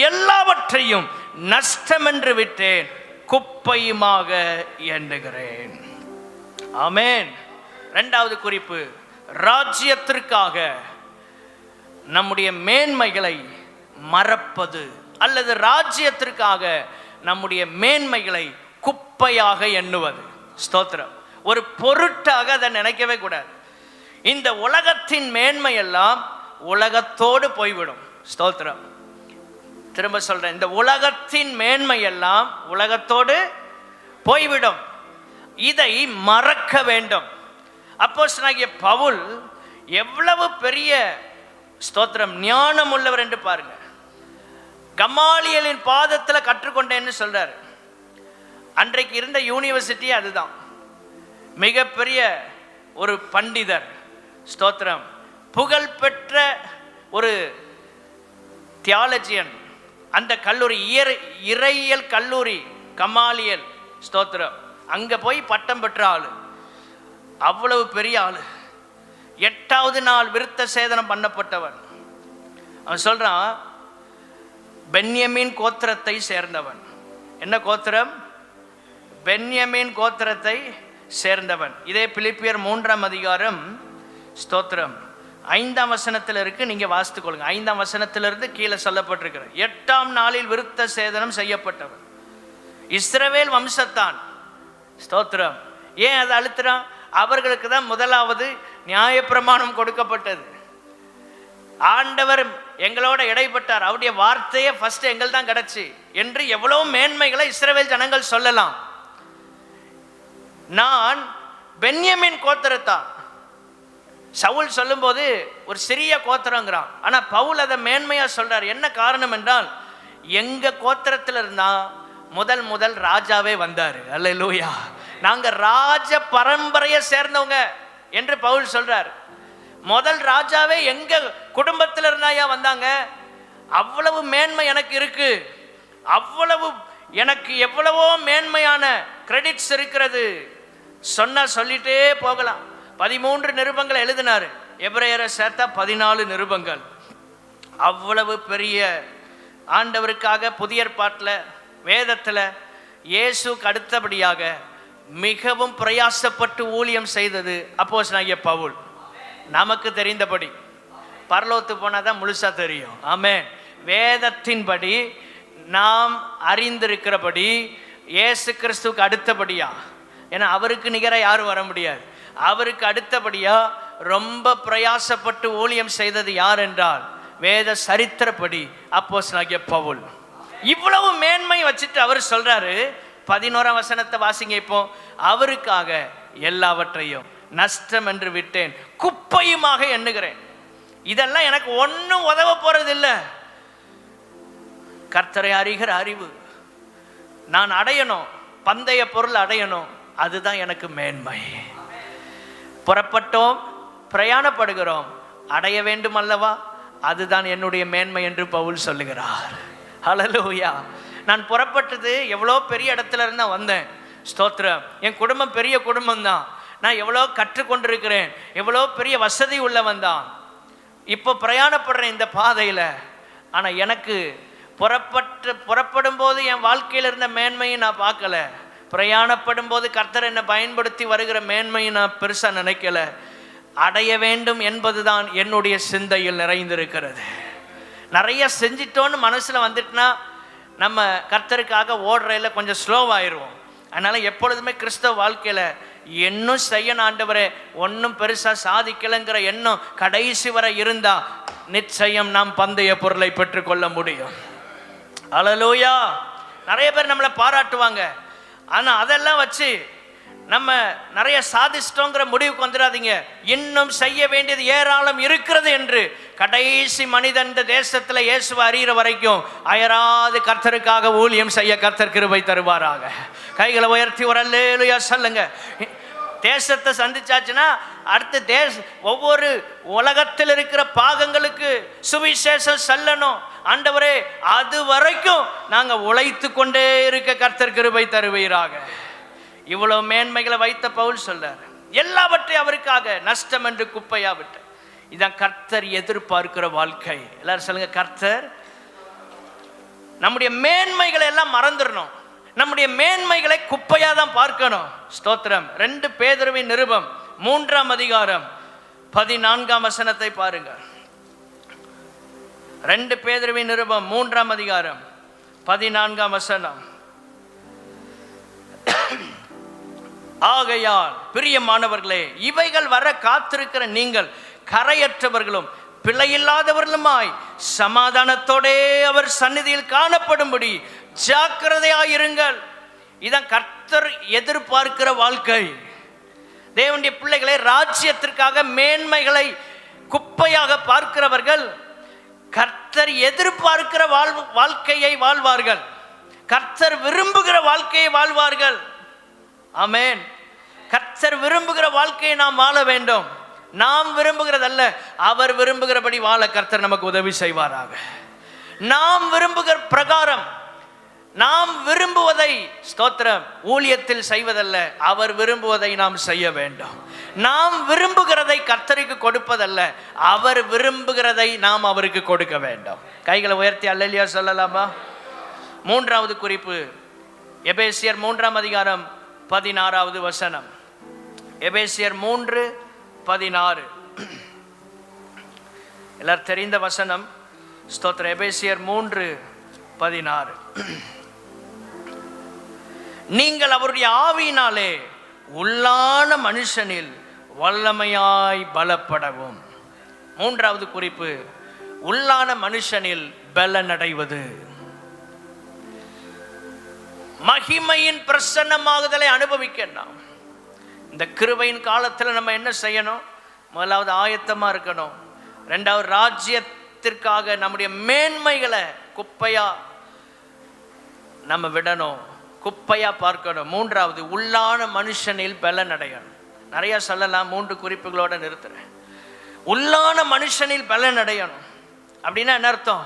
எல்லாவற்றையும் நஷ்டம் என்று விட்டேன், குப்பையுமாக எண்ணுகிறேன். ஆமென். இரண்டாவது குறிப்பு, ராஜ்யத்திற்காக நம்முடைய மேன்மைகளை மறப்பது அல்லது ராஜ்யத்திற்காக நம்முடைய மேன்மைகளை குப்பையாக எண்ணுவது. ஸ்தோத்திரம். ஒரு பொருட்டாக அதை நினைக்கவே கூடாது. இந்த உலகத்தின் மேன்மை எல்லாம் உலகத்தோடு போய்விடும். ஸ்தோத்திரம். திரும்ப சொல்றேன், இந்த உலகத்தின் மேன்மை எல்லாம் உலகத்தோடு போய்விடும். இதை மறக்க வேண்டும். அப்போஸ்தலனாகிய பவுல் எவ்வளவு பெரிய ஸ்தோத்திரம் ஞானம் உள்ளவர் என்று பாருங்க. கமாலியலின் பாதத்தில் கற்றுக்கொண்டேன்னு சொல்றாரு. அன்றைக்கு இருந்த யூனிவர்சிட்டி அதுதான். மிகப்பெரிய ஒரு பண்டிதர், ஸ்தோத்திரம், புகழ்பெற்ற ஒரு தியாலஜியன். அந்த கல்லூரி இறையியல் கல்லூரி கமாலியல், ஸ்தோத்திரம், அங்க போய் பட்டம் பெற்ற ஆளு. அவ்வளவு பெரிய ஆளு. 8வது நாள் விருத்த சேதனம் பண்ணப்பட்டவன். அவன் சொல்றான், பென்யமீன் கோத்திரத்தை சேர்ந்தவன். என்ன கோத்திரம்? பென்யமீன் கோத்திரத்தை சேர்ந்தவன். இதே பிலிப்பியர் 3:00 ஸ்தோத்திரம் 5ஆம் வசனத்தில் இருக்கு, நீங்க வாசித்துக் கொள்ளுங்க. 5ஆம் வசனத்திலிருந்து கீழே சொல்லப்பட்டிருக்கிற 8ஆம் நாளில் விருத்த சேதனம் செய்யப்பட்டவன், இஸ்ரவேல் வம்சத்தான். ஸ்தோத்திரம். ஏன் அதை அழுத்துறான்? அவர்களுக்கு தான் முதலாவது நியாயப்பிரமாணம் கொடுக்கப்பட்டது. ஆண்டவர் எங்களோட இடைப்பட்டார், அவருடைய வார்த்தையே ஃபர்ஸ்ட் எங்கள் தான் கிடைச்சி என்று எவ்வளவு மேன்மைகளை இஸ்ரவேல் ஜனங்கள் சொல்லலாம். நான் பென்யமீன் கோத்திரத்தான். சவுல் சொல்லும்போது ஒரு சிறிய கோத்திரங்கிறான், ஆனா பவுல் அதை மேன்மையா சொல்றார். என்ன காரணம் என்றால், எங்க கோத்திரத்தில் இருந்தா முதல் ராஜாவே வந்தாரு. அல்லேலூயா. நாங்க ராஜ பரம்பரையை சேர்ந்தவங்க என்று பவுல் சொல்றார். முதல் ராஜாவே எங்க குடும்பத்தில் இருந்தாயா வந்தாங்க. அவ்வளவு மேன்மை எனக்கு இருக்கு, அவ்வளவு எனக்கு எவ்வளவோ மேன்மையான கிரெடிட்ஸ் இருக்கிறது. சொன்னா சொல்லிட்டே போகலாம். 13 நிருபங்களை எழுதினாரு. எபிரேயரை சேர்த்தா 14 நிருபங்கள். அவ்வளவு பெரிய ஆண்டவருக்காக புதிய ஏற்பாட்டில் வேதத்தில் இயேசுக்கு அடுத்தபடியாக மிகவும் பிரயாசப்பட்டு ஊழியம் செய்தது அப்போஸ்தலனாகிய பவுல். நமக்கு தெரிந்தபடி பரலோகத்துக்கு போனால் தான் முழுசா தெரியும். ஆமென். வேதத்தின்படி நாம் அறிந்திருக்கிறபடி இயேசு கிறிஸ்துவுக்கு அடுத்தபடியா, ஏன்னா அவருக்கு நிகராக யாரும் வர முடியாது, அவருக்கு அடுத்தபடியா ரொம்ப பிரயாசப்பட்டு ஊழியம் செய்தது யார் என்றால் வேத சரித்திரப்படி அப்போஸ்தலனாகிய பவுல். இவ்வளவு மேன்மை வச்சுட்டு அவர் சொல்றாரு, 11ஆம் வசனத்தை வாசிங்க. இப்போ அவருக்காக எல்லாவற்றையும் நஷ்டம் என்று விட்டேன், குப்பையுமாக எண்ணுகிறேன். இதெல்லாம் எனக்கு ஒன்றும் உதவ போறது இல்லை. கர்த்தரை அறிகிற அறிவு நான் அடையணும், பந்தய பொருள் அடையணும், அதுதான் எனக்கு மேன்மை. புறப்பட்டோம், பிரயாணப்படுகிறோம், அடைய வேண்டும் அல்லவா, அதுதான் என்னுடைய மேன்மை என்று பவுல் சொல்லுகிறார். ஹல்லேலூயா. நான் புறப்பட்டது எவ்வளோ பெரிய இடத்துல இருந்தா வந்தேன். ஸ்தோத்திரம். என் குடும்பம் பெரிய குடும்பம் தான். நான் எவ்வளோ கற்றுக்கொண்டிருக்கிறேன், எவ்வளோ பெரிய வசதி உள்ளவன் தான். இப்போ பிரயாணப்படுறேன் இந்த பாதையில். ஆனால் எனக்கு புறப்படும் போது என் வாழ்க்கையில் இருந்த மேன்மையை நான் பார்க்கல. பிரயாணப்படும் போது கர்த்தர் என்னை பயன்படுத்தி வருகிற மேன்மையை நான் பெருசாக நினைக்கல. அடைய வேண்டும் என்பதுதான் என்னுடைய சிந்தையில் நிறைந்திருக்கிறது. நிறைய செஞ்சிட்டோன்னு மனசில் வந்துட்டுனா நம்ம கர்த்தருக்காக ஓடுறதுல கொஞ்சம் ஸ்லோவாயிடுவோம். அதனால் எப்பொழுதுமே கிறிஸ்தவ வாழ்க்கையில் இன்னும் செய்யணும் ஆண்டவரே, ஒன்றும் பெருசாக சாதிக்கலைங்கிற எண்ணம் கடைசி வரை இருந்தால் நிச்சயம் நாம் பந்தய பொருளை பெற்றுக்கொள்ள முடியும். ஹல்லேலூயா. நிறைய பேர் நம்மளை பாராட்டுவாங்க, ஆனால் அதெல்லாம் வச்சு நம்ம நிறைய சாதிச்சிட்டோங்கிற முடிவுக்கு வந்துடாதீங்க. இன்னும் செய்ய வேண்டியது ஏராளம் இருக்கிறது என்று கடைசி மனிதன் இந்த தேசத்தில் இயேசுவை அறிகிற வரைக்கும் அயராது கர்த்தருக்காக ஊழியம் செய்ய கர்த்தர் கிருபை தருவாராக. கைகளை உயர்த்தி ஒரு அல்லேலூயா சொல்லுங்க. தேசத்தை சந்திச்சாச்சுன்னா அடுத்த ஒவ்வொரு உலகத்தில் இருக்கிற பாகங்களுக்கு சுவிசேஷம் சொல்லணும். ஆண்டவரே, அது வரைக்கும் நாங்கள் உழைத்து கொண்டே இருக்க கர்த்தர் கிருபை தருவீராக. இவ்வளவு மேன்மைகளை வைத்த பவுல் சொல்றார், எல்லாவற்றையும் அவருக்காக நஷ்டம் என்று குப்பையா விட்ட. இதான் கர்த்தர் எதிர்பார்க்கிற வாழ்க்கை. எல்லாரும் சொல்லுங்க, கர்த்தர் நம்முடைய மேன்மைகளை எல்லாம் மறந்துடணும். நம்முடைய மேன்மைகளை குப்பையா தான் பார்க்கணும். ஸ்தோத்திரம். 2 பேதுருவின் நிருபம் 3ஆம் அதிகாரம் 14ஆம் வசனத்தை பாருங்க. 2 பேதுருவின் நிருபம் 3ஆம் அதிகாரம் 14ஆம் வசனம். ஆகையால் பிரியமானவர்களே, இவைகள் வர காத்திருக்கிற நீங்கள் கரையற்றவர்களும் பிழையில்லாதவர்களுமாய் சமாதானத்தோடே அவர் சந்நிதியில் காணப்படும்படி ஜாக்கிரதையாயிருங்கள். இதான் கர்த்தர் எதிர்பார்க்கிற வாழ்க்கை. தேவனுடைய பிள்ளைகளை ராஜ்யத்திற்காக மேன்மைகளை குப்பையாக பார்க்கிறவர்கள் கர்த்தர் எதிர்பார்க்கிற வாழ்க்கையை வாழ்வார்கள். கர்த்தர் விரும்புகிற வாழ்க்கையை வாழ்வார்கள். ஆமென். கர்த்தர் விரும்புகிற வாழ்க்கையை நாம் வாழ வேண்டும். நாம் விரும்புகிறதல்ல, அவர் விரும்புகிறபடி வாழ கர்த்தர் நமக்கு உதவி செய்வாராக. நாம் விரும்புகிற பிரகாரம், நாம் விரும்புவதை ஸ்தோத்திரம் ஊழியத்தில் செய்வதல்ல, அவர் விரும்புவதை நாம் செய்ய வேண்டும். நாம் விரும்புகிறதை கர்த்தருக்கு கொடுப்பதல்ல, அவர் விரும்புகிறதை நாம் அவருக்கு கொடுக்க வேண்டும். கைகளை உயர்த்தி அல்லேலூயா சொல்லலாமா? 3வது குறிப்பு, எபேசியர் 3ஆம் அதிகாரம் 16வது வசனம். எபேசியர் 3:16 எல்லாரும் தெரிந்த வசனம். ஸ்தோத்திரம். எபேசியர் 3:16. நீங்கள் அவருடைய ஆவியினாலே உள்ளான மனுஷனில் வல்லமையாய் பலப்படவும். 3வது குறிப்பு, உள்ளான மனுஷனில் பலனடைவது. மகிமையின் பிரசன்னமாகுதலை அனுபவிக்கணும். இந்த கிருபையின் காலத்தில் நம்ம என்ன செய்யணும்? முதலாவது ஆயத்தமா இருக்கணும். 2வது ராஜ்யத்திற்காக நம்முடைய மேன்மைகளை குப்பையா நம்ம விடணும், குப்பையா பார்க்கணும். 3வது உள்ளான மனுஷனில் பலன் அடையணும். நிறைய சொல்லலாம், 3 குறிப்புகளோட நிறுத்துறேன். உள்ளான மனுஷனில் பலன் அடையணும் அப்படின்னா என்ன அர்த்தம்?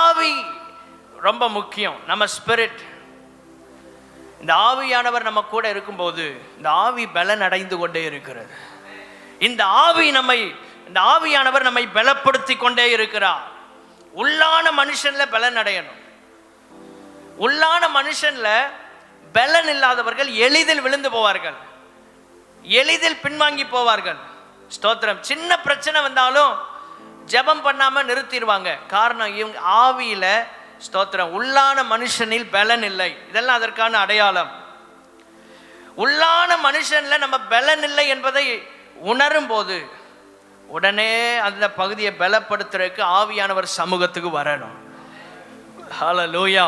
ஆவி ரொம்ப முக்கியம். நம்ம ஸ்பிரிட், இந்த ஆவியானவர் நம்ம கூட இருக்கும்போது இந்த ஆவி பலன் அடைந்து கொண்டே இருக்கிறது. இந்த ஆவியானவர் நம்மை பலப்படுத்தி கொண்டே இருக்கிறார். உள்ளான மனுஷன்ல பலன் அடையணும். உள்ளான மனுஷன்ல பலன் இல்லாதவர்கள் எளிதில் விழுந்து போவார்கள், எளிதில் பின்வாங்கி போவார்கள். ஸ்தோத்திரம். சின்ன பிரச்சனை வந்தாலும் ஜெபம் பண்ணாம நிறுத்திடுவாங்க. காரணம், இவங்க ஆவியில ஸ்தோத்திரம் உள்ளான மனுஷனில் பலன் இல்லை. இதெல்லாம் அதற்கான அடையாளம். உள்ளான மனுஷன்ல நம்ம பலன் இல்லை என்பதை உணரும் போது உடனே அந்த பகுதியை பலப்படுத்துறதுக்கு ஆவியானவர் சமூகத்துக்கு வரணும். ஹல்லேலூயா.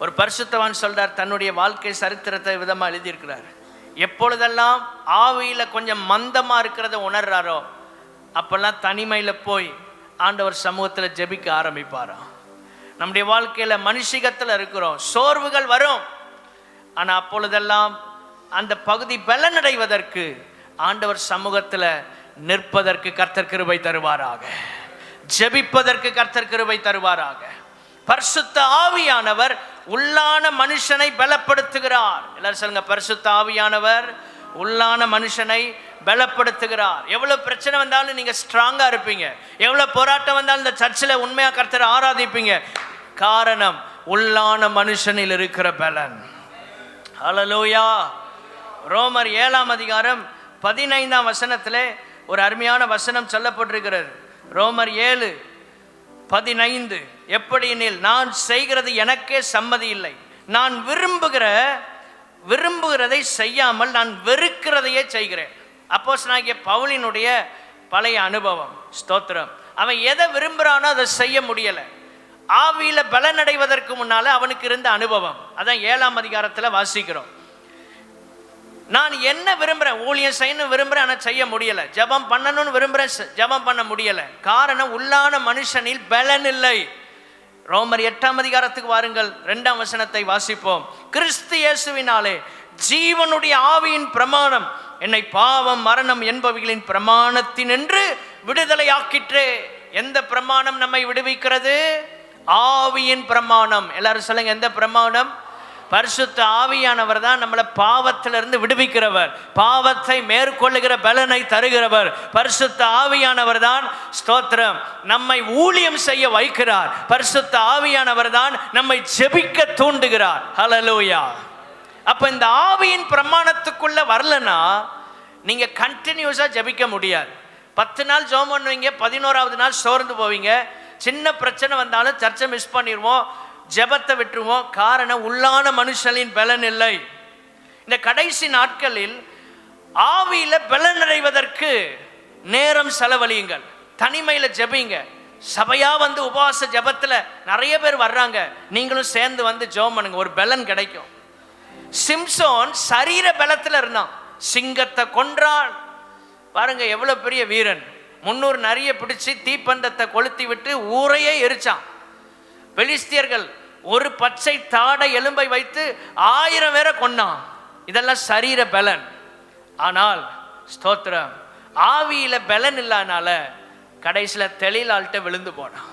ஒரு பரிசுத்தவான் சொல்றார், தன்னுடைய வாழ்க்கை சரித்திரத்தை விதமா எழுதியிருக்கிறார். எப்பொழுதெல்லாம் ஆவியில கொஞ்சம் மந்தமா இருக்கிறத உணர்றாரோ அப்பெல்லாம் தனிமையில போய் ஆண்டவர் சமூகத்தில் ஜெபிக்க ஆரம்பிப்பாராம். நம்முடைய வாழ்க்கையில மனுஷிகத்தில் இருக்கிறோம், சோர்வுகள் வரும். ஆனா அப்பொழுதெல்லாம் அந்த பகுதி பலனடைவதற்கு ஆண்டவர் சமூகத்தில் நிற்பதற்கு கர்த்தர் கிருபை தருவாராக. ஜெபிப்பதற்கு கர்த்தர் கிருபை தருவாராக. பரிசுத்த ஆவியானவர் உள்ளான மனுஷனை பலப்படுத்துகிறார். எல்லாரும் சொல்லுங்க, பரிசுத்த ஆவியானவர் உள்ளான மனுஷனை பலப்படுத்துகிறார். எவ்வளவு பிரச்சனை வந்தாலும் நீங்க ஸ்ட்ராங்கா இருப்பீங்க. எவ்வளவு போராட்டம் வந்தாலும் இந்த சர்ச்சில் உண்மையா கர்த்தரை ஆராதிப்பீங்க. காரணம், உள்ளான மனுஷனில் இருக்கிற பலன். ஹல்லேலூயா. ரோமர் 7ஆம் அதிகாரம் 15ஆம் வசனத்திலே ஒரு அருமையான வசனம் சொல்லப்பட்டிருக்கிறது. ரோமர் 7:15. எப்படியெனில், நான் செய்கிறது எனக்கே சம்மதி இல்லை, நான் விரும்புகிறதை செய்யாமல் நான் வெறுக்கிறதையே செய்கிறேன். அப்போஸ்தலனாகிய பவுலினுடைய பழைய அனுபவம். ஸ்தோத்திரம். அவன் எதை விரும்புகிறானோ அதை செய்ய முடியலை. ஆவியில பலனடைவதற்கு முன்னால அவனுக்கு இருந்த அனுபவம். அதான் 7ஆம் அதிகாரத்தில் வாசிக்கிறோம். நான் என்ன விரும்புகிறேன், ஊழியம் செய்யணும் விரும்புகிறேன், ஆனால் செய்ய முடியலை. ஜெபம் பண்ணணும்னு விரும்புகிறேன், ஜெபம் பண்ண முடியலை. காரணம், உள்ளான மனுஷனில் பலன் இல்லை. ரோமர் 8ஆம் அதிகாரத்துக்கு வாருங்கள், 2ஆம் வசனத்தை வாசிப்போம். கிறிஸ்து இயேசுவினாலே ஜீவனுடைய ஆவியின் பிரமாணம் என்னை பாவம் மரணம் என்பவைகளின் பிரமாணத்தினின்று விடுதலையாக்கிற்றே. எந்த பிரமாணம் நம்மை விடுவிக்கிறது? ஆவியின் பிரமாணம். எல்லாரும் சொல்லுங்க, எந்த பிரமாணம்? பரிசுத்த ஆவியானவர் தான் நம்மளை பாவத்திலிருந்து விடுவிக்கிறவர், பாவத்தை மேற்கொள்ளுகிற பலனை தருகிறவர். பரிசுத்த ஆவியானவர் தான், ஸ்தோத்திரம், நம்மை ஊழியம் செய்ய வைக்கிறார். பரிசுத்த ஆவியானவர் தான் நம்மை ஜெபிக்க தூண்டுகிறார். ஹல்லேலூயா. அப்ப இந்த ஆவியின் பிரமாணத்துக்குள்ள வரலன்னா நீங்க கண்டினியூஸா ஜெபிக்க முடியாது. 10 நாள் ஜெபம் பண்ணுவீங்க, 11ஆவது நாள் சோர்ந்து போவீங்க. சின்ன பிரச்சனை வந்தாலும் சர்ச்சை மிஸ் பண்ணிடுவோம், ஜெபத்தை விட்டுருவோம். காரணம், உள்ளான மனுஷனின் பலன் இல்லை. இந்த கடைசி நாட்களில் ஆவியில பலன் அடைவதற்கு நேரம் செலவழியுங்கள். தனிமையில ஜெபிங்க. சபையா வந்து உபவாச ஜெபத்துல நிறைய பேர் வர்றாங்க, நீங்களும் சேர்ந்து வந்து ஜெபம் பண்ணுங்க, ஒரு பலன் கிடைக்கும். சிம்சோன் சரீர பலத்துல இருந்தான், சிங்கத்தை கொன்றான். பாருங்க எவ்வளவு பெரிய வீரன். 300 நரிய பிடிச்சு தீப்பந்தத்தை கொளுத்தி விட்டு ஊரையே எரிச்சான். பெலிஸ்தியர்கள் ஒரு பச்சை தாடை எலும்பை வைத்து 1000 பேரை கொன்னான். இதெல்லாம் சரீர பலன். ஆனால் ஸ்தோத்திரம், ஆவியில பலன் இல்லாதனால கடைசியில தெளிலாள்கிட்ட விழுந்து போனான்.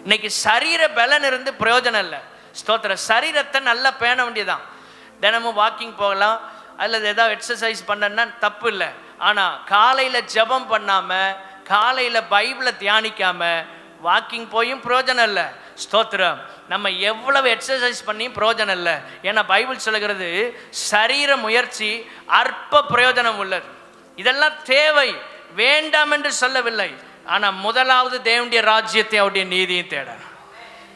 இன்னைக்கு சரீர பலன் இருந்து பிரயோஜனம் இல்லை. ஸ்தோத்திரம், சரீரத்தை நல்லா பேண வேண்டியதான். தினமும் வாக்கிங் போகலாம், அல்லது ஏதாவது எக்ஸசைஸ் பண்ணனா தப்பு இல்லை. ஆனால் காலையில் ஜெபம் பண்ணாமல், காலையில் பைபிளை தியானிக்காம வாக்கிங் போயும் பிரயோஜனம் இல்லை. ஸ்தோத்திரம், நம்ம எவ்வளவு எக்ஸசைஸ் பண்ணியும் பிரயோஜனம் இல்லை. ஏன்னா பைபிள் சொல்லுகிறது, சரீர முயற்சி அற்ப பிரயோஜனம் உள்ளது. இதெல்லாம் தேவை, வேண்டாம் என்று சொல்லவில்லை. ஆனால் முதலாவது தேவனுடைய ராஜ்யத்தை, அவருடைய நீதியும் தேடணும்.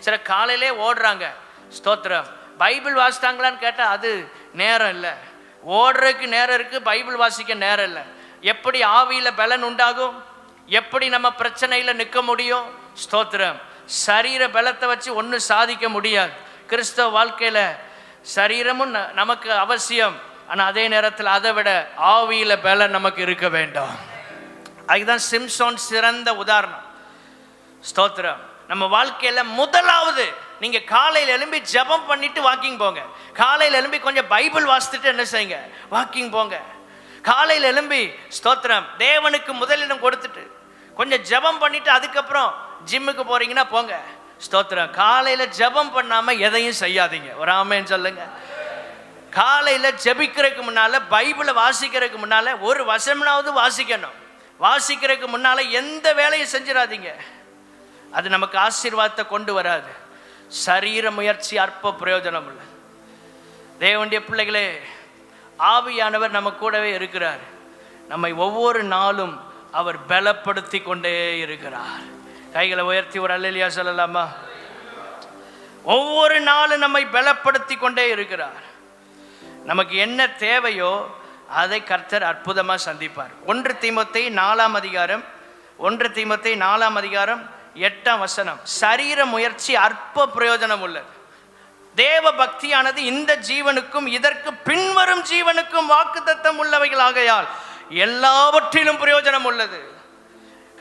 சில காலையிலே ஓடுறாங்க, ஸ்தோத்திரம், பைபிள் வாசித்தாங்களான்னு கேட்டால் அது நேரம் இல்லை. ஓடுறதுக்கு நேரம் இருக்குது, பைபிள் வாசிக்க நேரம் இல்லை. எப்படி ஆவியில் பலன் உண்டாகும்? எப்படி நம்ம பிரச்சனையில் நிற்க முடியும்? ஸ்தோத்திரம், சரீர பலத்தை வச்சு ஒன்றும் சாதிக்க முடியாது. கிறிஸ்தவ வாழ்க்கையில் சரீரமும் நமக்கு அவசியம், ஆனால் அதே நேரத்தில் அதை விட ஆவியில் பலன் நமக்கு இருக்க வேண்டும். அதுதான் சிம்சோன் சிறந்த உதாரணம். ஸ்தோத்திரம், நம்ம வாழ்க்கையில் முதலாவது நீங்கள் காலையில் எழும்பி ஜெபம் பண்ணிட்டு வாக்கிங் போங்க. காலையில் எழும்பி கொஞ்சம் பைபிள் வாசித்துட்டு என்ன செய்யுங்க, வாக்கிங் போங்க. காலையில் எழும்பி ஸ்தோத்திரம், தேவனுக்கு முதலிடம் கொடுத்துட்டு கொஞ்சம் ஜெபம் பண்ணிட்டு அதுக்கப்புறம் ஜிம்முக்கு போறீங்கன்னா போங்க. ஸ்தோத்திரம், காலையில் ஜெபம் பண்ணாமல் எதையும் செய்யாதீங்க. ஒரு ஆமென் சொல்லுங்க. காலையில் ஜெபிக்கிறதுக்கு முன்னால், பைபிளை வாசிக்கிறதுக்கு முன்னால் ஒரு வசனமாவது வாசிக்கணும். வாசிக்கிறதுக்கு முன்னால் எந்த வேலையும் செஞ்சிடாதீங்க. அது நமக்கு ஆசீர்வாதத்தை கொண்டு வராது. சரீர முயற்சி அற்ப பிரயோஜனம் இல்லை. தேவனுடைய பிள்ளைகளே, ஆவியானவர் நம்ம கூடவே இருக்கிறார். நம்மை ஒவ்வொரு நாளும் அவர் பலப்படுத்தி கொண்டே இருக்கிறார். கைகளை உயர்த்தி ஒரு அல்லேலூயா சொல்லலாமா? ஒவ்வொரு நாளும் நம்மை பலப்படுத்தி கொண்டே இருக்கிறார். நமக்கு என்ன தேவையோ அதை கர்த்தர் அற்புதமாக சந்திப்பார். 1 தீமோத்தேயு 4ஆம் அதிகாரம் 8ஆம் வசனம், சரீர முயற்சி அற்ப பிரயோஜனம் உள்ளது. தேவ பக்தியானது இந்த ஜீவனுக்கும் இதற்கு பின்வரும் ஜீவனுக்கும் வாக்குத்தத்தம் உள்ளவைகளாகையால் எல்லாவற்றிலும் பிரயோஜனம் உள்ளது.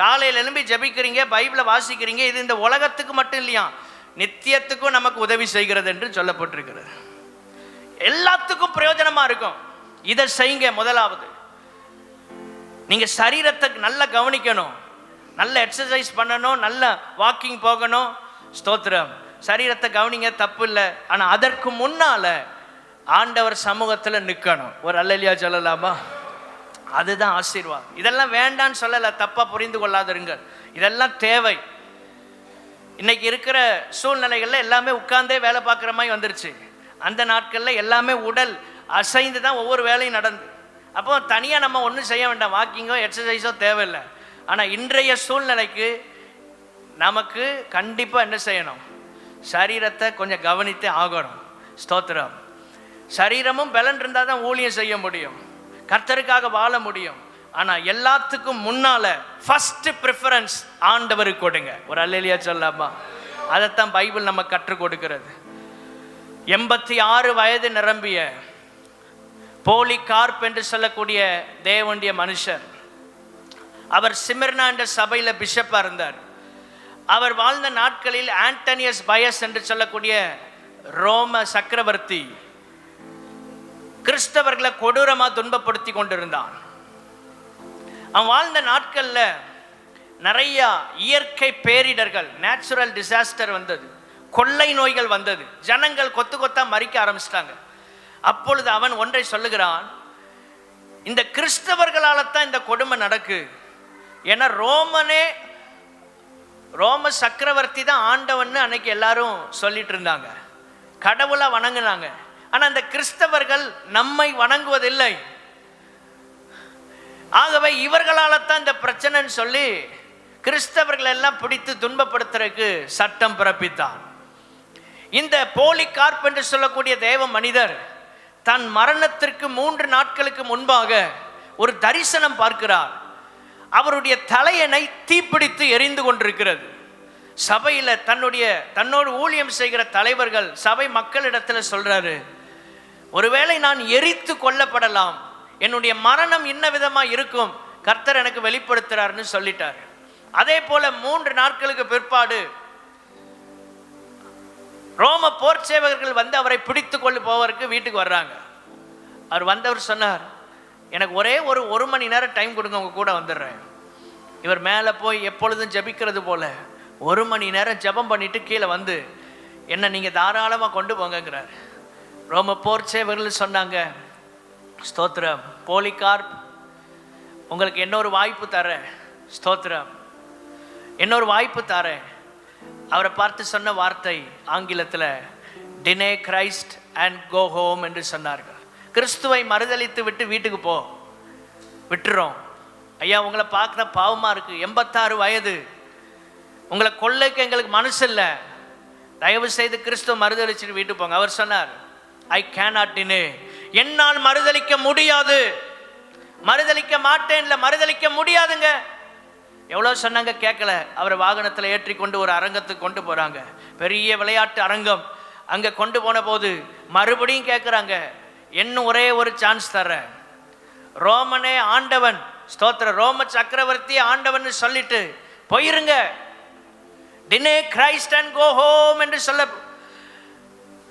காலையில் எழும்பி ஜெபிக்கிறீங்க, பைபிளை வாசிக்கிறீங்க, இது இந்த உலகத்துக்கு மட்டும் இல்லையா, நித்தியத்துக்கும் நமக்கு உதவி செய்கிறது என்று சொல்லப்பட்டிருக்கிறது. எல்லாத்துக்கும் பிரயோஜனமா இருக்கும். இதை செய்யுங்க. முதலாவது, நீங்க சரீரத்தை நல்லா கவனிக்கணும், நல்ல எக்ஸசைஸ் பண்ணணும், நல்ல வாக்கிங் போகணும். ஸ்தோத்திரம், சரீரத்தை கவனிங்க, தப்பு இல்லை. ஆனால் அதற்கு முன்னால ஆண்டவர் சமூகத்தில் நிற்கணும். ஒரு அல்லேலூயா சொல்லலாமா? அதுதான் ஆசீர்வாதம். இதெல்லாம் வேண்டான்னு சொல்லலை, தப்பா புரிந்து கொள்ளாதிருங்கள். இதெல்லாம் தேவை. இன்னைக்கு இருக்கிற சூழ்நிலைகளில் எல்லாமே உட்கார்ந்தே வேலை பார்க்குற மாதிரி வந்துருச்சு. அந்த நாட்களில் எல்லாமே உடல் அசைந்து தான் ஒவ்வொரு வேலையும் நடந்து. அப்போ தனியாக நம்ம ஒன்றும் செய்ய வேண்டாம், வாக்கிங்கோ எக்ஸசைஸோ தேவையில்லை. ஆனால் இன்றைய சூழ்நிலைக்கு நமக்கு கண்டிப்பாக என்ன செய்யணும், சரீரத்தை கொஞ்சம் கவனித்து ஆகணும். ஸ்தோத்திரம், சரீரமும் பலன் இருந்தால் தான் ஊழியம் செய்ய முடியும், கர்த்தருக்காக வாழ முடியும். ஆனால் எல்லாத்துக்கும் முன்னால ஃபர்ஸ்ட் ப்ரிஃபரன்ஸ் ஆண்டவருக்கு கொடுங்க. ஒரு அல்லேலூயா சொல்லலாமா? அதைத்தான் பைபிள் நம்ம கற்றுக் கொடுக்கிறது. 86 வயது நிரம்பிய போலிகார்ப் என்று சொல்லக்கூடிய தேவனுடைய மனுஷர், அவர் சிமிர்னா என்ற சபையில் பிஷப்பாக இருந்தார். அவர் வாழ்ந்த நாட்களில் ஆண்டனியஸ் பயஸ் என்று சொல்லக்கூடிய ரோம சக்கரவர்த்தி கிறிஸ்தவர்களை கொடூரமாக துன்பப்படுத்தி கொண்டிருந்தான். அவன் வாழ்ந்த நாட்களில் நிறைய இயற்கை பேரிடர்கள், நேச்சுரல் டிசாஸ்டர் வந்தது, கொள்ளை நோய்கள் வந்தது, ஜனங்கள் கொத்து கொத்தா மறிக்க ஆரம்பிச்சிட்டாங்க. அப்பொழுது அவன் ஒன்றை சொல்லுகிறான், இந்த கிறிஸ்தவர்களால தான் இந்த கொடுமை நடக்கு. ஏன்னா ரோம சக்கரவர்த்தி தான் ஆண்டவன்னு அன்னைக்கு எல்லாரும் சொல்லிட்டு இருந்தாங்க, கடவுளை வணங்குனாங்க. ஆனா அந்த கிறிஸ்தவர்கள் நம்மை வணங்குவதில்லை. ஆகவே இவர்களால தான் இந்த பிரச்சனைன்னு சொல்லி கிறிஸ்தவர்கள் எல்லாம் பிடித்து துன்பப்படுத்துறதுக்கு சட்டம் பிறப்பித்தான். இந்த போலிகார்ப் என்று சொல்லக்கூடிய தேவ மனிதர் தன் மரணத்திற்கு 3 நாட்களுக்கு முன்பாக ஒரு தரிசனம் பார்க்கிறார். அவருடைய தலையணை தீப்பிடித்து எரிந்து கொண்டிருக்கிறது. சபையில் தன்னோடு ஊழியம் செய்கிற தலைவர்கள் சபை மக்களிடத்தில் சொல்றாரு, ஒருவேளை நான் எரித்து கொல்லப்படலாம், என்னுடைய மரணம் இன்ன விதமா இருக்கும், கர்த்தர் எனக்கு வெளிப்படுத்துறாருன்னு சொல்லிட்டார். அதே போல 3 நாட்களுக்கு பிற்பாடு ரோம போர் சேவகர்கள் வந்து அவரை பிடித்து கொண்டு போவதற்கு வீட்டுக்கு வர்றாங்க. அவர் வந்தவர் சொன்னார், எனக்கு ஒரே ஒரு மணி நேரம் டைம் கொடுங்க, உங்க கூட வந்துடுறேன். இவர் மேலே போய் எப்பொழுதும் ஜபிக்கிறது போல 1 மணி நேரம் ஜபம் பண்ணிட்டு கீழே வந்து என்ன நீங்கள் தாராளமாக கொண்டு போங்கிறார். ரோம போர் சேவகர்கள் சொன்னாங்க, ஸ்தோத்திரம் போலிகார்ப், உங்களுக்கு இன்னொரு வாய்ப்பு தரேன், ஸ்தோத்திரம் இன்னொரு வாய்ப்பு தரேன். அவரை பார்த்து சொன்ன வார்த்தை ஆங்கிலத்தில் டினே கிரைஸ்ட் அண்ட் கோ ஹோம் என்று சொன்னார்கள். கிறிஸ்துவை மறுதலித்து விட்டு வீட்டுக்கு போ, விட்டுறோம். ஐயா உங்களை பார்க்குற பாவமாக இருக்குது, 86 வயது, உங்களை கொள்ளைக்கு எங்களுக்கு மனசு இல்லை, தயவு செய்து கிறிஸ்துவ மறுதலிச்சுட்டு வீட்டுக்கு போங்க. அவர் சொன்னார், ஐ கேனாட் டினே, என்னால் மறுதலிக்க முடியாது, மறுதலிக்க மாட்டேன், இல்லை மறுதலிக்க முடியாதுங்க. எவ்வளோ சொன்னாங்க கேட்கல. அவரை வாகனத்தில் ஏற்றி கொண்டு ஒரு அரங்கத்துக்கு கொண்டு போகிறாங்க, பெரிய விளையாட்டு அரங்கம். அங்கே கொண்டு போன போது மறுபடியும் கேட்குறாங்க, இன்னும் ஒரே ஒரு சான்ஸ் தர்றேன், ரோமனே ஆண்டவன், ஸ்தோத்திர ரோம சக்கரவர்த்தி ஆண்டவன் சொல்லிட்டு போயிருங்க, டினே கிரைஸ்ட் அண்ட் கோ ஹோம் என்று சொல்ல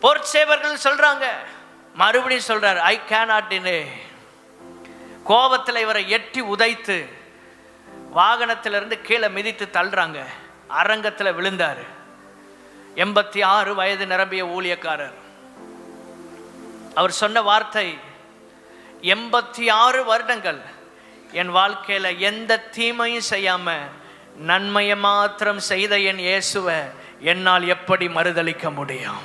போர் சேவர்கள் சொல்றாங்க. மறுபடியும் சொல்றாரு, ஐ கேனாட் டினே. கோபத்தில் இவரை எட்டி உதைத்து வாகனத்திலிருந்து கீழே மிதித்து தள்ளுறாங்க, அரங்கத்தில் விழுந்தாரு. 86 வயது நிரம்பிய ஊழியக்காரர். அவர் சொன்ன வார்த்தை, 86 வருடங்கள் என் வாழ்க்கையில் எந்த தீமையும் செய்யாம நன்மையை மாத்திரம் செய்த என் இயேசுவை என்னால் எப்படி மறுதலிக்க முடியும்?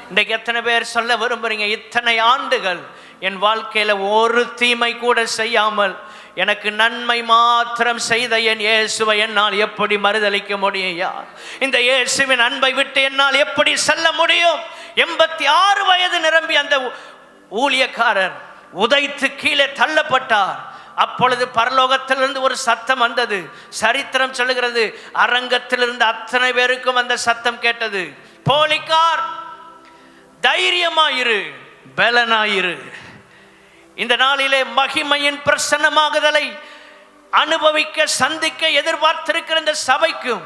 இன்றைக்கு எத்தனை பேர் சொல்ல விரும்புறீங்க, இத்தனை ஆண்டுகள் என் வாழ்க்கையில ஒரு தீமை கூட செய்யாமல் எனக்கு நன்மை மாத்திரம் செய்த என் இயேசுவை என்னால் எப்படி மறுதலிக்க முடியும்? இந்த இயேசுவின் அன்பை விட்டு என்னால் எப்படி செல்ல முடியும்? 86 வயது நிரம்பி அந்த ஊழியக்காரர் உதைத்து கீழே தள்ளப்பட்டார். அப்பொழுது பரலோகத்திலிருந்து ஒரு சத்தம் வந்தது. சரித்திரம் சொல்லுகிறது, அரங்கத்திலிருந்து அத்தனை பேருக்கும் அந்த சத்தம் கேட்டது, போலிகார் தைரியமாயிரு, பலனாயிரு. இந்த நாளிலே மகிமையின் பிரசன்னமாகுதலை அனுபவிக்க சந்திக்க எதிர்பார்த்திருக்கிற இந்த சபைக்கும்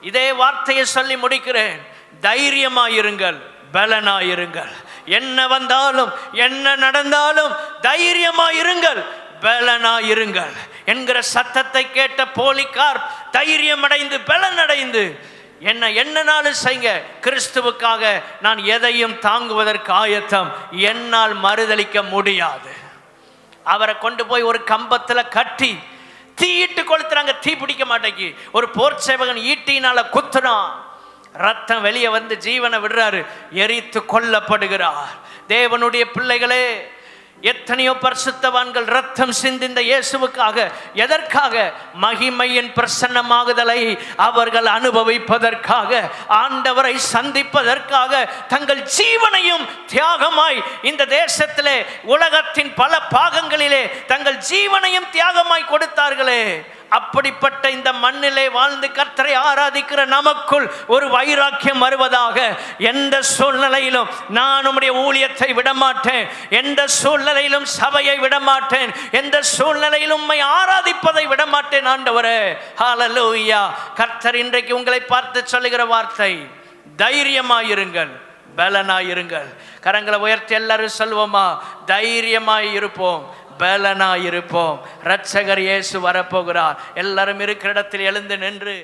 இதே வார்த்தையை சொல்லி முடிக்கிறேன், தைரியமாயிருங்கள், பலனாயிருங்கள். என்ன வந்தாலும் என்ன நடந்தாலும் தைரியமாயிருங்கள், பலனாயிருங்கள் என்கிற சத்தத்தை கேட்ட போலிகார் தைரியம் அடைந்து பலன் அடைந்து என்னனாலும் செய்ய கிறிஸ்துவுக்காக நான் எதையும் தாங்குவதற்கு ஆயத்தம், என்னால் மறுதலிக்க முடியாது. அவரை கொண்டு போய் ஒரு கம்பத்தில் கட்டி தீயிட்டு கொளுத்துறாங்க, தீ பிடிக்க மாட்டேங்கி. ஒரு போர் சேவகன் ஈட்டினால குத்துறான், ரத்தம் வெளியே வந்து ஜீவனை விடுறாரு, எரித்து கொல்லப்படுகிறார். தேவனுடைய பிள்ளைகளே, எத்தனையோ பரிசுத்தவான்கள் ரத்தம் சிந்திந்த இயேசுவுக்காக, எதற்காக? மகிமையின் பிரசன்னமாகுதலை அவர்கள் அனுபவிப்பதற்காக, ஆண்டவரை சந்திப்பதற்காக தங்கள் ஜீவனையும் தியாகமாய் இந்த தேசத்திலே உலகத்தின் பல பாகங்களிலே தங்கள் ஜீவனையும் தியாகமாய் கொடுத்தார்களே. அப்படிப்பட்ட இந்த மண்ணிலே வாழ்ந்து கர்த்தர் கர்த்தரை ஆராதிக்கிற நமக்குள் ஒரு வைராக்கியம் வருவதாக. எந்த சூழ்நிலையிலும் நான் உம்முடைய ஊழியத்தை விடமாட்டேன், எந்த சூழ்நிலையிலும் சபையை விடமாட்டேன், எந்த சூழ்நிலையிலும் உம்மை ஆராதிப்பதை விடமாட்டேன் ஆண்டவரே. ஹல்லேலூயா. கர்த்தர் இன்றைக்கு உங்களை பார்த்து சொல்லுகிற வார்த்தை, தைரியமாயிருங்கள், பலனாயிருங்கள். கரங்களை உயர்த்தி எல்லாரும் சொல்வோமா? தைரியமாய் இருப்போம், பலனாயிருப்போம். இரட்சகர் இயேசு வரப்போகிறார். எல்லாரும் இருக்கிற இடத்தில் எழுந்து நின்று